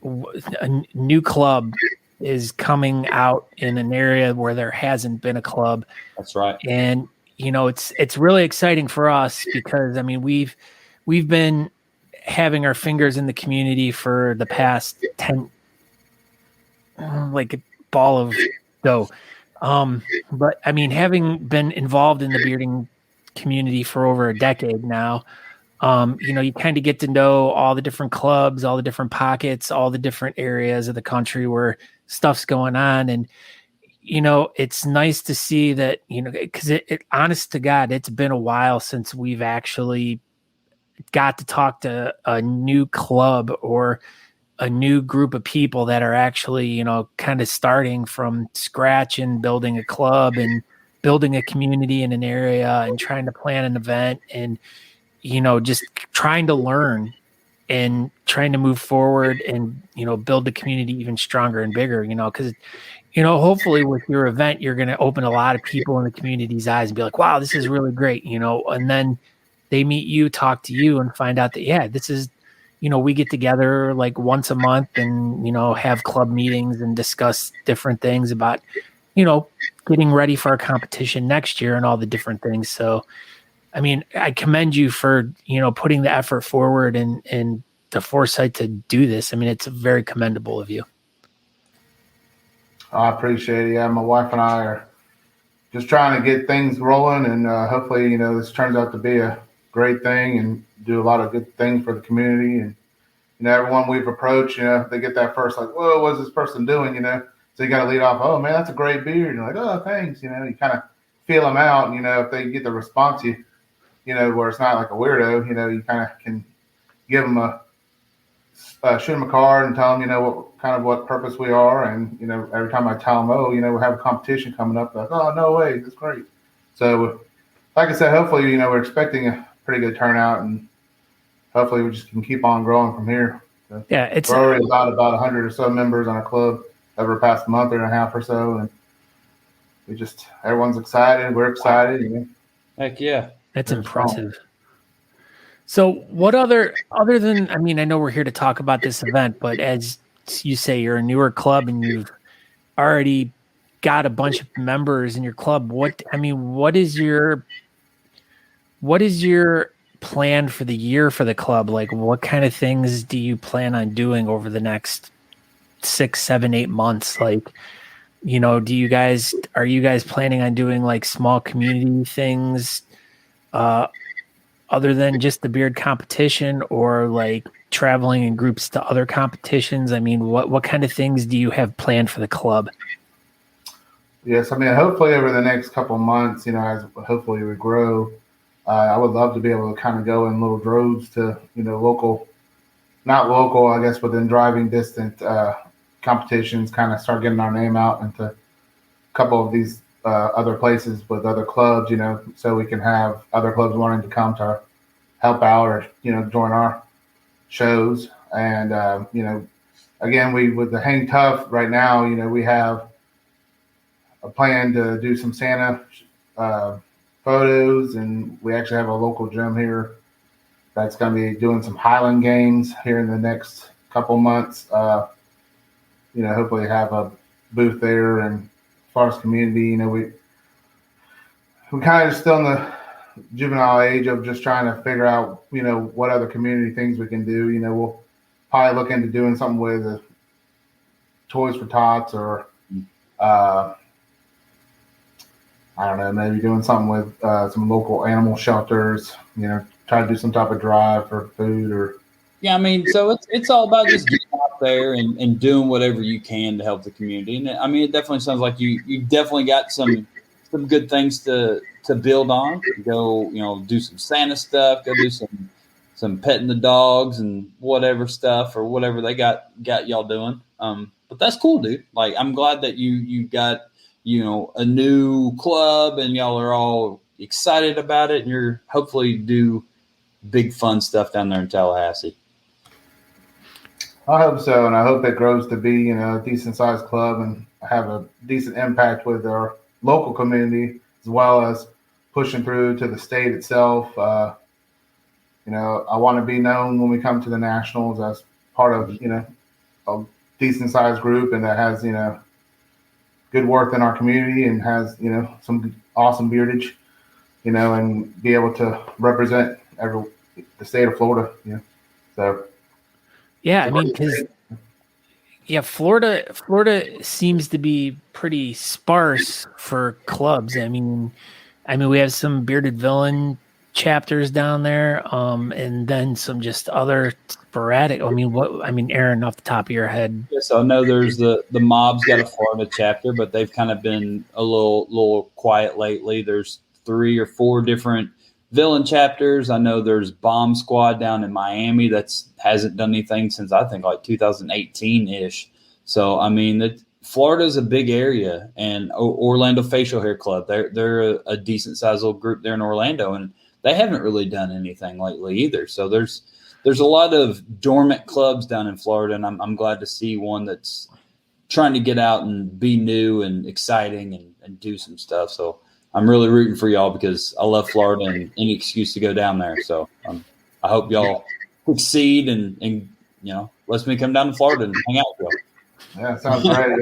a new club is coming out in an area where there hasn't been a club. That's right. And it's really exciting for us because we've been having our fingers in the community for the past 10, like a ball of dough. But having been involved in the bearding community for over a decade now, you kind of get to know all the different clubs, all the different pockets, all the different areas of the country where stuff's going on. And, it's nice to see that, because honest to God, it's been a while since we've actually got to talk to a new club or a new group of people that are actually, kind of starting from scratch and building a club and building a community in an area and trying to plan an event and, just trying to learn and trying to move forward and, build the community even stronger and bigger, because, hopefully with your event, you're going to open a lot of people in the community's eyes and be like, wow, this is really great, and then they meet you, talk to you, and find out that, yeah, this is, we get together like once a month and, have club meetings and discuss different things about, getting ready for our competition next year and all the different things. So, I commend you for, putting the effort forward and the foresight to do this. It's very commendable of you. I appreciate it. Yeah, my wife and I are just trying to get things rolling, and hopefully, this turns out to be a great thing and do a lot of good things for the community. And, everyone we've approached, they get that first, like, whoa, what's this person doing, So you got to lead off, oh, man, that's a great beard. And you're like, oh, thanks. You kind of feel them out. And, if they get the response, where it's not like a weirdo, you kind of can give them shoot them a card and tell them, what purpose we are. And, every time I tell them, oh, we have a competition coming up, like, oh, no way, that's great. So, like I said, hopefully, we're expecting a pretty good turnout, and hopefully we just can keep on growing from here. So yeah, we're already about 100 or so members on our club over the past month and a half or so, and everyone's excited. We're excited. Heck yeah. That's impressive. So what other than, I know we're here to talk about this event, but as you say, you're a newer club and you've already got a bunch of members in your club. What is your plan for the year for the club? Like, what kind of things do you plan on doing over the next 6, 7, 8 months? Like, are you guys planning on doing like small community things, other than just the beard competition, or like traveling in groups to other competitions? What kind of things do you have planned for the club? Yes, hopefully over the next couple of months, as hopefully we grow, I would love to be able to kind of go in little droves to, not local, I guess, within driving distance competitions, kind of start getting our name out into a couple of these other places with other clubs, so we can have other clubs wanting to come to help out or, join our shows. And, again, with the Hang Tough right now, we have a plan to do some Santa photos, and we actually have a local gym here that's going to be doing some Highland games here in the next couple months. Hopefully have a booth there. And as far as community, we kind of still in the juvenile age of just trying to figure out, what other community things we can do. We'll probably look into doing something with Toys for Tots, or I don't know, maybe doing something with some local animal shelters, try to do some type of drive for food or. Yeah, I mean, so it's all about just getting out there and doing whatever you can to help the community. And I mean, it definitely sounds like you definitely got some good things to build on. Go, do some Santa stuff. Go do some petting the dogs and whatever stuff or whatever they got y'all doing. But that's cool, dude. Like, I'm glad that you got a new club and y'all are all excited about it, and you're hopefully do big fun stuff down there in Tallahassee. I hope so, and I hope it grows to be, a decent-sized club and have a decent impact with our local community, as well as pushing through to the state itself. I want to be known when we come to the Nationals as part of, a decent-sized group, and that has, good work in our community and has, some awesome beardage, and be able to represent the state of Florida, so. Yeah, I mean, because Florida seems to be pretty sparse for clubs. I mean, we have some Bearded Villain chapters down there, and then some just other sporadic. Aaron, off the top of your head. Yes, I know there's the Mob's got a Florida chapter, but they've kind of been a little quiet lately. There's 3 or 4 different villain chapters. I know there's Bomb Squad down in Miami that's hasn't done anything since I think like 2018-ish. So I mean, Florida's a big area, and Orlando Facial Hair Club, they're a decent sized little group there in Orlando, and they haven't really done anything lately either. So there's a lot of dormant clubs down in Florida, and I'm glad to see one that's trying to get out and be new and exciting and do some stuff. So I'm really rooting for y'all because I love Florida and any excuse to go down there. So I hope y'all succeed and let me come down to Florida and hang out with y'all. Yeah, sounds great.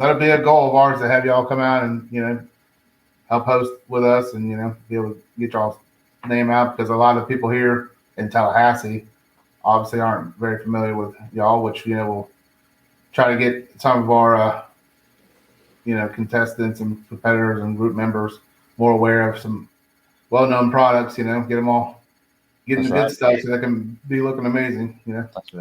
That'll be a goal of ours to have y'all come out and, help host with us and, be able to get y'all's name out, because a lot of people here in Tallahassee obviously aren't very familiar with y'all, which, we'll try to get some of our, contestants and competitors and group members more aware of some well-known products, get them all getting the good stuff so they can be looking amazing,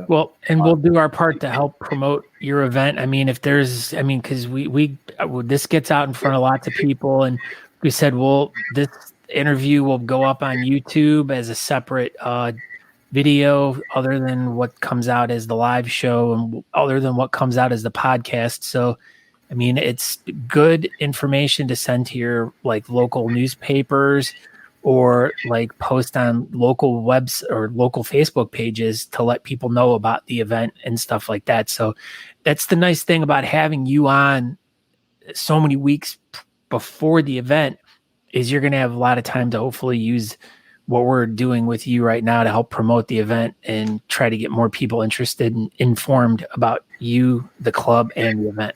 Well, and we'll do our part to help promote your event. I mean, because we this gets out in front of lots of people, and we said, this interview will go up on YouTube as a separate video, other than what comes out as the live show and other than what comes out as the podcast. So, I mean, it's good information to send to your local newspapers or post on local webs or local Facebook pages to let people know about the event and stuff like that. So that's the nice thing about having you on so many weeks before the event, is you're going to have a lot of time to hopefully use what we're doing with you right now to help promote the event and try to get more people interested and informed about you, the club, and the event.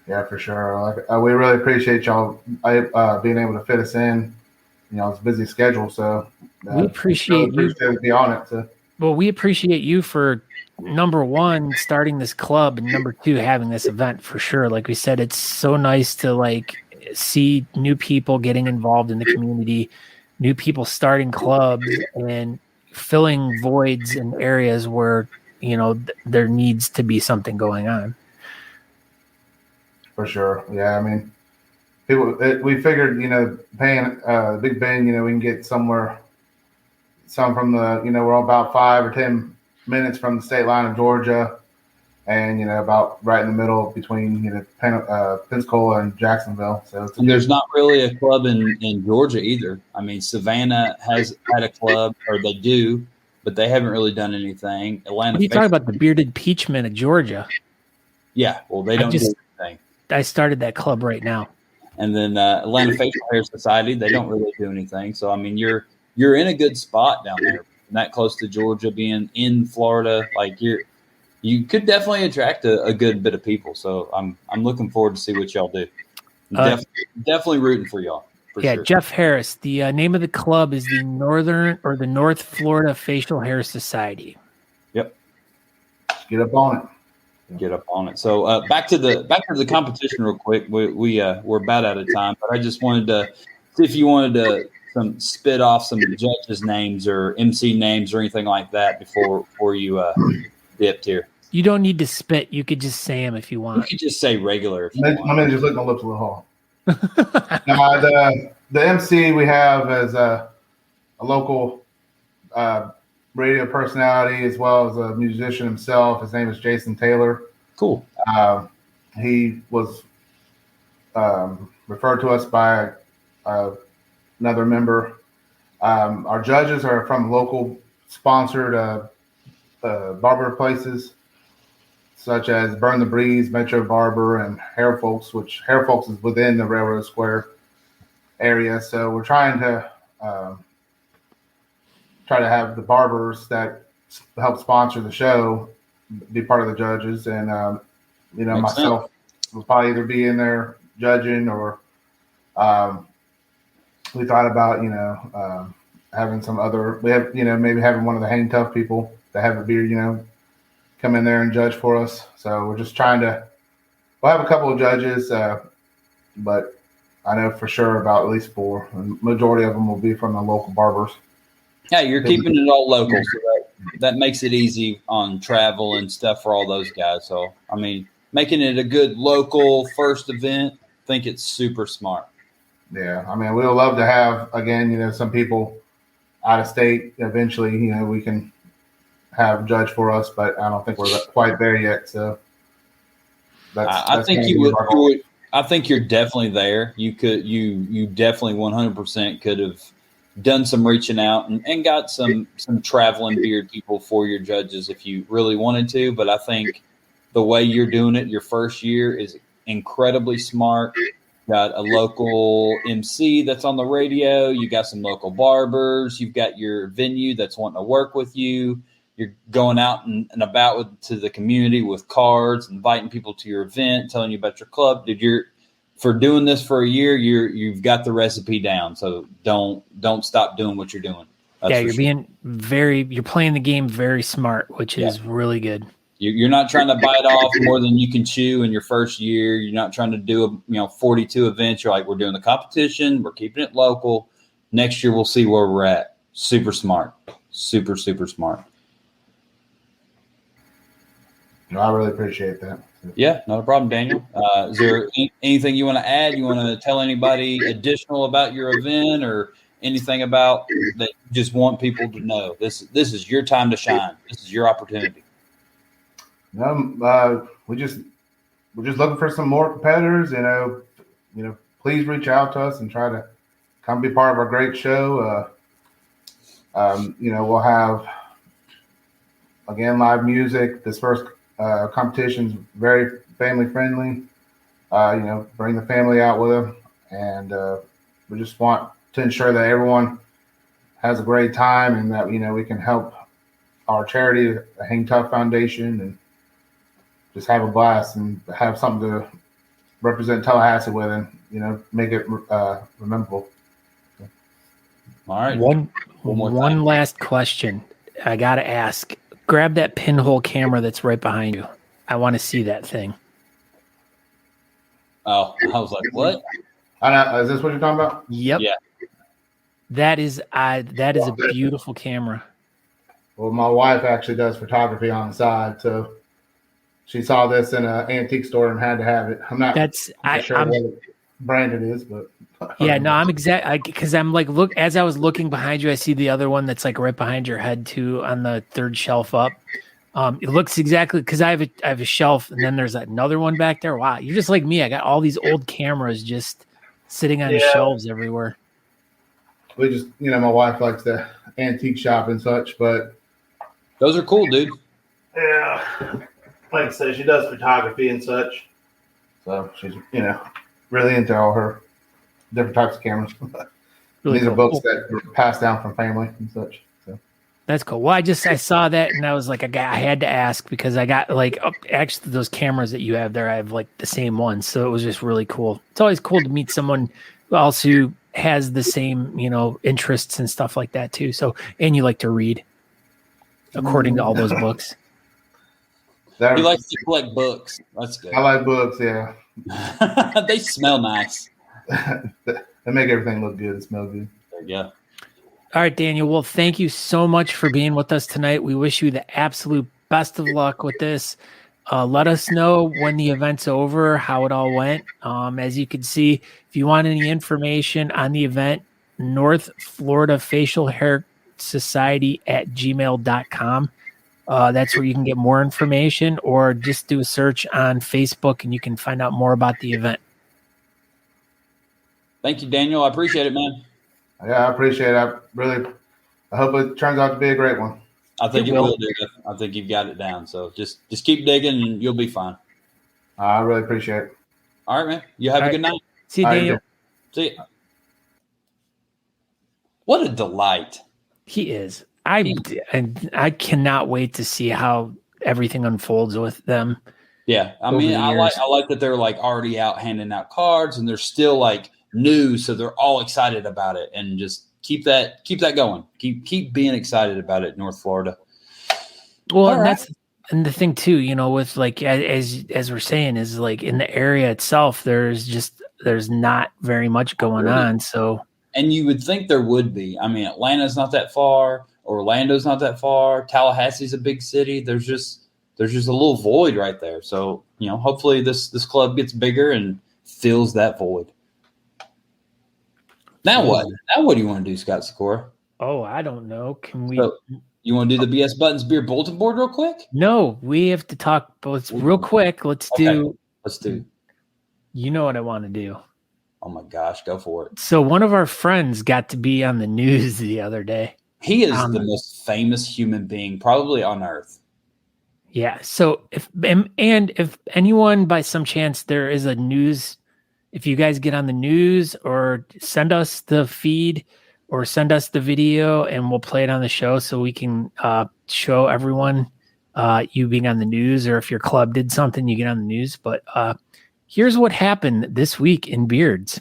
Yeah, for sure. We really appreciate y'all being able to fit us in. It's a busy schedule, so we appreciate you to be on it. So. Well, we appreciate you for, number one, starting this club, and number two, having this event for sure. Like we said, it's so nice to see new people getting involved in the community, new people starting clubs and filling voids in areas where, there needs to be something going on. For sure. Yeah. I mean, we figured, paying Big Ben, we can get some from the, we're about 5 or 10 minutes from the state line of Georgia, and, about right in the middle between, Pensacola and Jacksonville. So there's not really a club in Georgia either. I mean, Savannah has had a club, or they do. but they haven't really done anything. Atlanta. What are you talking about? The Bearded Peachmen of Georgia. Yeah, well, they don't do anything. I started that club right now. And then Atlanta Facial Hair Society, they don't really do anything. So I mean, you're in a good spot down there, that close to Georgia, being in Florida. Like you could definitely attract a good bit of people. So I'm looking forward to see what y'all do. Definitely rooting for y'all. Sure. Jeff Harris. The name of the club is the North Florida Facial Hair Society. Yep. Get up on it. So back to the competition real quick. We're about out of time, but I just wanted to see if you wanted to spit off some judges' names or MC names or anything like that before you dipped here. You don't need to spit. You could just say them if you want. You could just say regular. If you want. I'm gonna just lick my lips a little hard. The MC we have is a local radio personality as well as a musician himself. His name is Jason Taylor. Cool. He was referred to us by another member. Our judges are from local sponsored barber places such as Burn the Breeze, Metro Barber, and Hair Folks, which Hair Folks is within the Railroad Square area. So we're trying to have the barbers that help sponsor the show be part of the judges. And, Makes myself sense. will probably either be in there judging or we thought about, having some other, maybe having one of the Hang Tough people that have a beard, come in there and judge for us. So we're just we'll have a couple of judges, but I know for sure about at least 4. And majority of them will be from the local barbers. Yeah, you're keeping it all local, so that makes it easy on travel and stuff for all those guys. So, I mean, making it a good local first event, I think it's super smart. Yeah, I mean, we would love to have, again, some people out of state eventually, we can have judge for us, but I don't think we're quite there yet. So I think you would. I think you're definitely there. You definitely 100% could have done some reaching out and got some traveling beard people for your judges if you really wanted to. But I think the way you're doing it your first year is incredibly smart. Got a local MC that's on the radio. You got some local barbers. You've got your venue that's wanting to work with you. You're going out and about to the community with cards, inviting people to your event, telling you about your club. Dude, for doing this for a year, you've got the recipe down. So don't stop doing what you're doing. You're you're playing the game very smart, which is really good. You're not trying to bite off more than you can chew in your first year. You're not trying to do 42 events. You're like, we're doing the competition. We're keeping it local. Next year, we'll see where we're at. Super smart. Super, super smart. No, I really appreciate that. Yeah, not a problem, Daniel. Is there anything you want to add? You want to tell anybody additional about your event or anything about that you just want people to know? This is your time to shine. This is your opportunity. No, we're just looking for some more competitors. Please reach out to us and try to come be part of our great show. We'll have again live music. This first competition's very family friendly. Bring the family out with them, and we just want to ensure that everyone has a great time and that we can help our charity, the Hang Tough Foundation, and just have a blast and have something to represent Tallahassee with, and make it memorable. All right. One last question I gotta ask. Grab that pinhole camera that's right behind you. I want to see that thing. Oh, I was like, what? Is this what you're talking about? Yep. Yeah. That is a beautiful camera. Well, my wife actually does photography on the side, so she saw this in an antique store and had to have it. I'm not sure what brand it is, but yeah, no, I'm because I'm like, look, as I was looking behind you, I see the other one that's like right behind your head too, on the third shelf up. It looks exactly because I have a shelf, and then there's another one back there. Wow, you're just like me. I got all these old cameras just sitting on shelves everywhere. We just, my wife likes the antique shop and such, but Those are cool, dude. Yeah. Like I said, she does photography and such. So she's, really into all her different types of cameras. Really These are cool. books that were passed down from family and such. So That's cool. Well, I saw that and I was like, I had to ask because I got actually those cameras that you have there. I have like the same ones. So it was just really cool. It's always cool to meet someone else who has the same, interests and stuff like that too. So, and you like to read according to all those books. He likes to collect books. That's good. I like books, yeah. They smell nice. They make everything look good. It smells good. There you go. All right, Daniel. Well, thank you so much for being with us tonight. We wish you the absolute best of luck with this. Let us know when the event's over, how it all went. As you can see, if you want any information on the event, North Florida Facial Hair Society at gmail.com. That's where you can get more information, or just do a search on Facebook and you can find out more about the event. Thank you, Daniel. I appreciate it, man. Yeah, I appreciate it. I hope it turns out to be a great one. I think it will, dude. I think you've got it down. So just keep digging and you'll be fine. I really appreciate it. All right, man. You have a good night. See you, Daniel. See you. What a delight. He is. I cannot wait to see how everything unfolds with them. Yeah, I mean, I like that they're like already out handing out cards, and they're still like new, so they're all excited about it, and just keep that going. Keep being excited about it, North Florida. Well, and that's the thing too, with like as we're saying is like in the area itself, there's not very much going on. So, and you would think there would be. I mean, Atlanta's not that far. Orlando's not that far. Tallahassee's a big city. There's just a little void right there. So, hopefully this club gets bigger and fills that void. Now what? Now what do you want to do, Scott Sykora? Oh, I don't know. Can we? So, you want to do the BS Buttons Beer Bulletin Board real quick? No, we have to talk real quick. Let's do. You know what I want to do. Oh my gosh, go for it. So one of our friends got to be on the news the other day. He is the most famous human being probably on earth. Yeah. So if anyone by some chance there is a news, if you guys get on the news or send us the feed or send us the video and we'll play it on the show so we can show everyone you being on the news, or if your club did something, you get on the news. But here's what happened this week in Beards.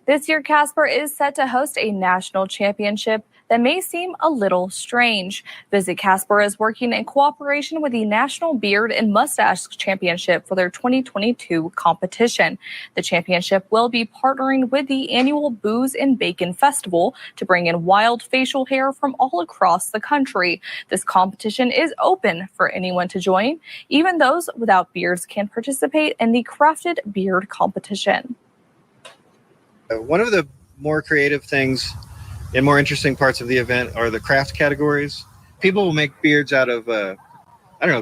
This year, Casper is set to host a national championship that may seem a little strange. Visit Casper is working in cooperation with the National Beard and Mustache Championship for their 2022 competition. The championship will be partnering with the annual Booze and Bacon Festival to bring in wild facial hair from all across the country. This competition is open for anyone to join. Even those without beards can participate in the crafted beard competition. One of the more creative things and more interesting parts of the event are the craft categories. People will make beards out of,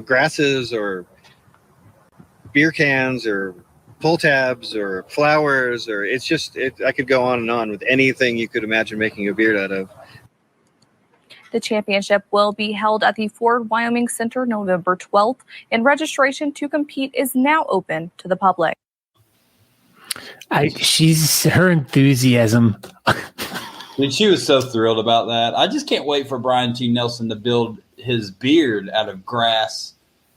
grasses or beer cans or pull tabs or flowers, or I could go on and on with anything you could imagine making a beard out of. The championship will be held at the Ford Wyoming Center November 12th, and registration to compete is now open to the public. Her enthusiasm. Dude, she was so thrilled about that. I just can't wait for Brian T. Nelson to build his beard out of grass,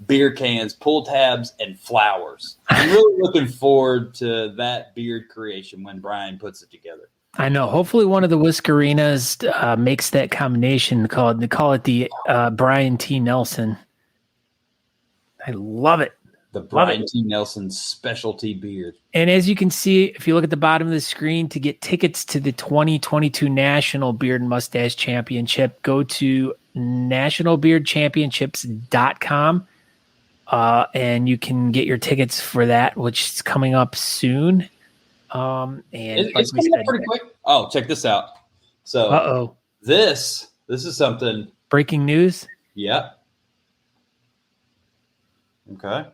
beer cans, pull tabs, and flowers. I'm really looking forward to that beard creation when Brian puts it together. I know. Hopefully one of the Whiskerinas makes that combination. They call it the Brian T. Nelson. I love it. The Brian T. Nelson specialty beard. And as you can see, if you look at the bottom of the screen, to get tickets to the 2022 National Beard and Mustache Championship, go to nationalbeardchampionships.com, and you can get your tickets for that, which is coming up soon. It's coming up pretty quick. Oh, check this out. So, this is something. Breaking news? Yeah. Okay.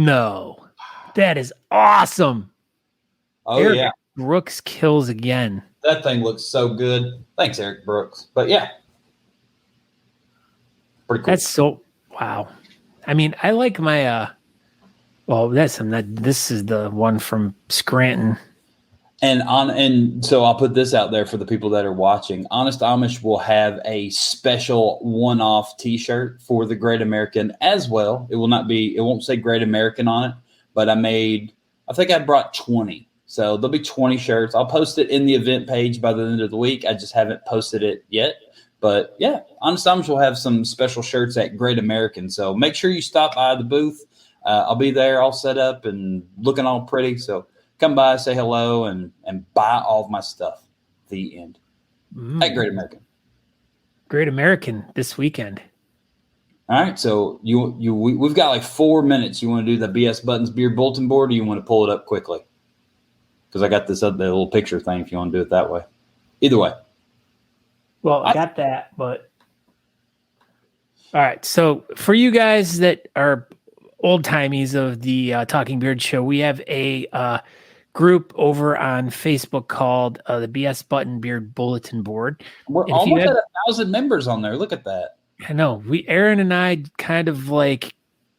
No, that is awesome. Oh, Eric yeah. Brooks kills again. That thing looks so good. Thanks, Eric Brooks. But yeah. Pretty cool. That's so wow. I mean, I like my this is the one from Scranton. And so I'll put this out there for the people that are watching. Honest Amish will have a special one-off T-shirt for the Great American as well. It won't say Great American on it, but I think I brought 20. So there'll be 20 shirts. I'll post it in the event page by the end of the week. I just haven't posted it yet. But yeah, Honest Amish will have some special shirts at Great American. So make sure you stop by the booth. I'll be there all set up and looking all pretty. So come by, say hello, and buy all of my stuff. The end. At Great American. Great American this weekend. All right, so we've got like 4 minutes. You want to do the BS Buttons Beard Bulletin Board, or you want to pull it up quickly? Because I got this other little picture thing if you want to do it that way. Either way. Well, I got that, but all right. So for you guys that are old timies of the Talking Beard Show, we have a group over on Facebook called the BS Button Beard Bulletin Board. We're almost at 1,000 members on there. Look at that. I know. Aaron and I kind of like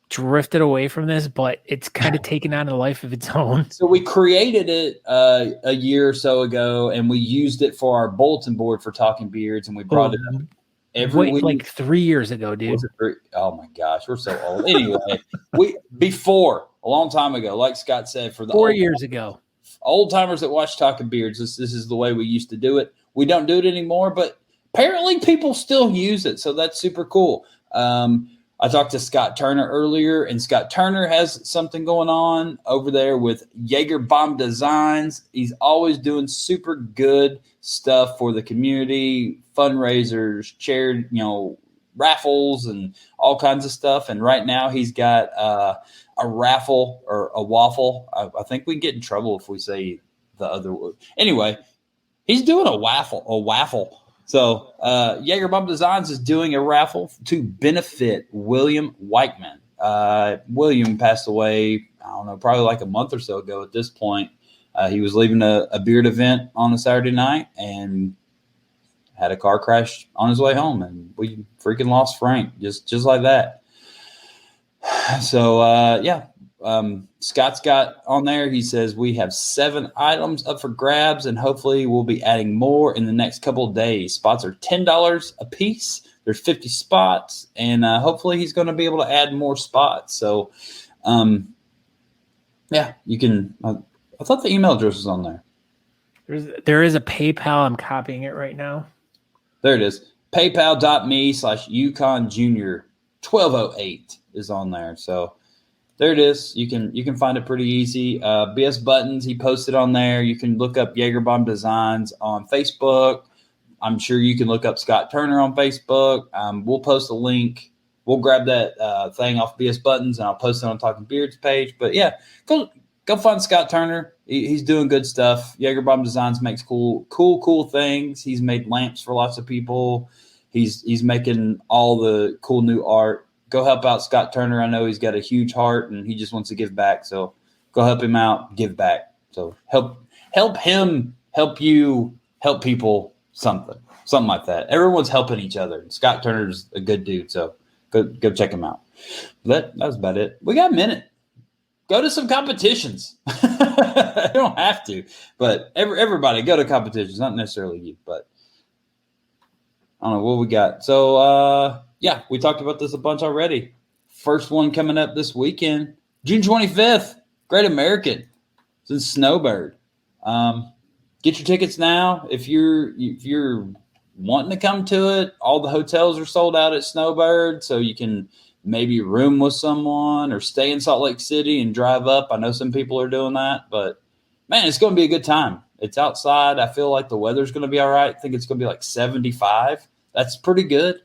drifted away from this, but it's kind of taken on a life of its own. So we created it a year or so ago, and we used it for our bulletin board for Talking Beards, and we brought it up every week. Like 3 years ago, dude. Oh my gosh, we're so old. Anyway, a long time ago, like Scott said, for the 4 years ago. Old timers that watch Talking Beards, this is the way we used to do it. We don't do it anymore, but apparently people still use it, so that's super cool. I talked to Scott Turner earlier, and Scott Turner has something going on over there with Jaeger Bomb Designs. He's always doing super good stuff for the community, fundraisers, charity, raffles, and all kinds of stuff. And right now he's got a raffle or a waffle. I think we get in trouble if we say the other word. Anyway, he's doing a waffle. So Jaeger Bomb Designs is doing a raffle to benefit William Whiteman. William passed away, I don't know, probably like a month or so ago at this point. He was leaving a beard event on a Saturday night and had a car crash on his way home, and we freaking lost Frank just like that. So, Scott's got on there, he says we have 7 items up for grabs, and hopefully we'll be adding more in the next couple of days. Spots are $10 a piece. There's 50 spots, and hopefully he's going to be able to add more spots. So, you can I thought the email address was on there. There is a PayPal. I'm copying it right now. There it is. PayPal.me/Yukon Junior 1208 is on there. So there it is. You can find it pretty easy. BS Buttons, he posted on there. You can look up Jaeger Bomb Designs on Facebook. I'm sure you can look up Scott Turner on Facebook. We'll post a link. We'll grab that thing off BS Buttons, and I'll post it on Talking Beards page. But yeah, go find Scott Turner. He's doing good stuff. Jaeger Bomb Designs makes cool things. He's made lamps for lots of people. He's making all the cool new art. Go help out Scott Turner. I know he's got a huge heart and he just wants to give back. So go help him out, give back. So help him, help you, help people, something like that. Everyone's helping each other. Scott Turner's a good dude. So go check him out. That was about it. We got a minute. Go to some competitions. You don't have to, but everybody go to competitions, not necessarily you, but I don't know what we got. So, we talked about this a bunch already. First one coming up this weekend, June 25th, Great American. It's in Snowbird. Get your tickets now. If you're wanting to come to it, all the hotels are sold out at Snowbird, so you can maybe room with someone or stay in Salt Lake City and drive up. I know some people are doing that, but man, it's going to be a good time. It's outside. I feel like the weather's going to be all right. I think it's going to be like 75. That's pretty good.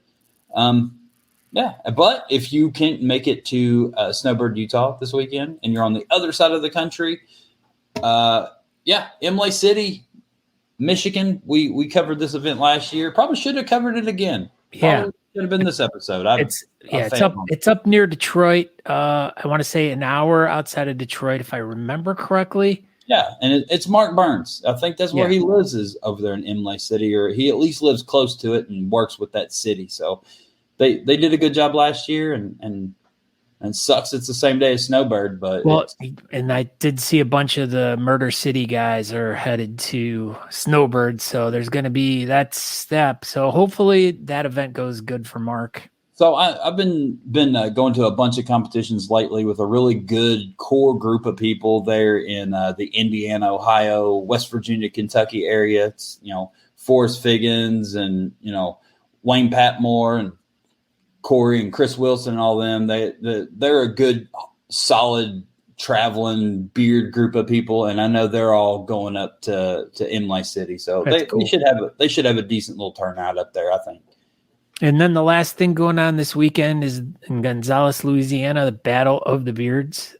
But if you can't make it to Snowbird, Utah this weekend, and you're on the other side of the country, Imlay City, Michigan. We covered this event last year. Probably should have covered it again. Probably should have been this episode. It's up near Detroit. I want to say an hour outside of Detroit, if I remember correctly. Yeah, and it's Mark Burns. I think that's where he lives, is over there in Imlay City, or he at least lives close to it and works with that city. So they did a good job last year, and sucks it's the same day as Snowbird, but and I did see a bunch of the Murder City guys are headed to Snowbird, so there's going to be that step. So hopefully that event goes good for Mark. So I've been going to a bunch of competitions lately with a really good core group of people there in the Indiana, Ohio, West Virginia, Kentucky area. It's, Forrest Figgins and, Wayne Patmore and Corey and Chris Wilson and all them. They're a good, solid traveling beard group of people, and I know they're all going up to Imlay City. So they should have a decent little turnout up there, I think. And then the last thing going on this weekend is in Gonzales, Louisiana, the Battle of the Beards.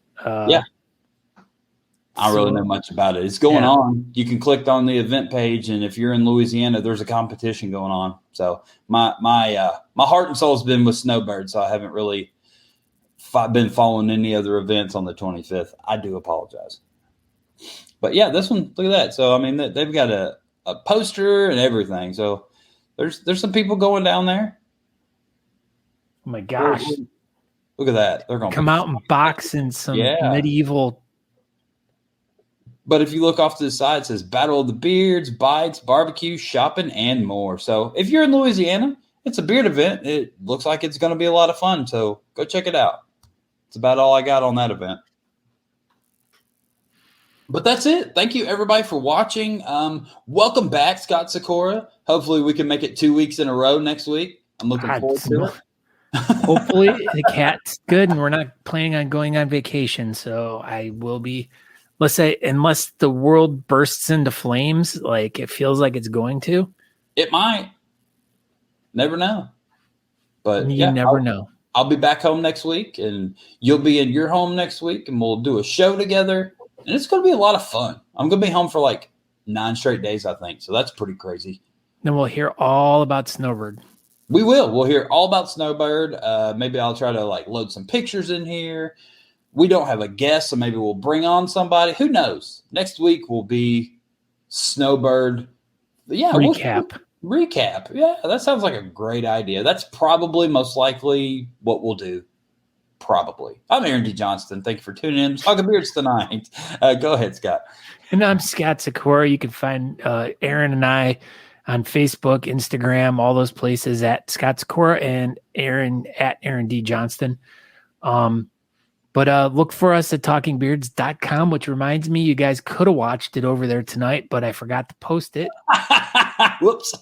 I don't really know much about it. It's going on. You can click on the event page, and if you're in Louisiana, there's a competition going on. So my heart and soul has been with Snowbird, so I haven't really been following any other events on the 25th. I do apologize. But yeah, this one, look at that. So, I mean, they've got a poster and everything. So there's some people going down there. Oh my gosh. Look at that. They're going to come out and box in some medieval. But if you look off to the side, it says Battle of the Beards, bites, barbecue, shopping, and more. So if you're in Louisiana, it's a beard event. It looks like it's going to be a lot of fun. So go check it out. It's about all I got on that event. But that's it. Thank you, everybody, for watching. Welcome back, Scott Sykora. Hopefully we can make it 2 weeks in a row next week. I'm looking forward to it. Hopefully the cat's good, and we're not planning on going on vacation. So I will be, let's say, unless the world bursts into flames, like it feels like it's going to. It might. Never know. But you never know. I'll be back home next week, and you'll be in your home next week, and we'll do a show together. And it's going to be a lot of fun. I'm going to be home for like 9 straight days, I think. So that's pretty crazy. Then we'll hear all about Snowbird. We will. We'll hear all about Snowbird. Maybe I'll try to load some pictures in here. We don't have a guest, so maybe we'll bring on somebody. Who knows? Next week will be Snowbird. Yeah, recap. Recap. Yeah, that sounds like a great idea. That's probably most likely what we'll do. Probably. I'm Aaron D. Johnston. Thank you for tuning in. Talking Beards tonight. Go ahead, Scott. And I'm Scott Sykora. You can find Aaron and I on Facebook, Instagram, all those places at Scott Sykora, and Aaron at Aaron D. Johnston. But look for us at talkingbeards.com, which reminds me, you guys could have watched it over there tonight, but I forgot to post it. Whoops.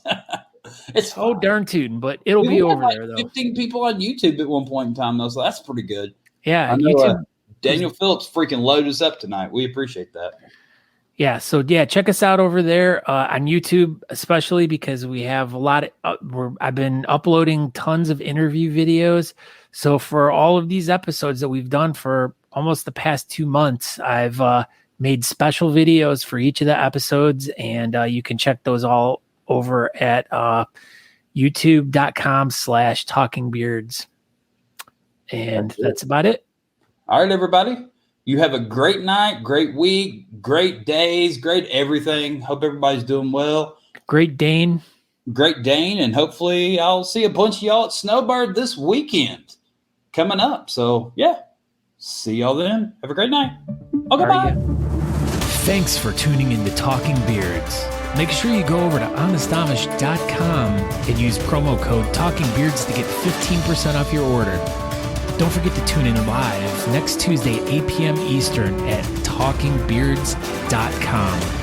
It's so darn tootin', but it'll be over there, though. 15 people on YouTube at one point in time, though, so that's pretty good. Yeah, I know, YouTube. Daniel Phillips freaking loaded us up tonight. We appreciate that. Yeah, so check us out over there on YouTube, especially because we have a lot of. I've been uploading tons of interview videos. So for all of these episodes that we've done for almost the past 2 months, I've made special videos for each of the episodes, and you can check those all over at youtube.com/talkingbeards. And that's about it. All right, everybody. You have a great night, great week, great days, great everything. Hope everybody's doing well. Great Dane. Great Dane. And hopefully I'll see a bunch of y'all at Snowbird this weekend coming up. So, yeah. See y'all then. Have a great night. Okay, bye. Thanks for tuning in to Talking Beards. Make sure you go over to honestamish.com and use promo code TalkingBeards to get 15% off your order. Don't forget to tune in live next Tuesday at 8 p.m. Eastern at talkingbeards.com.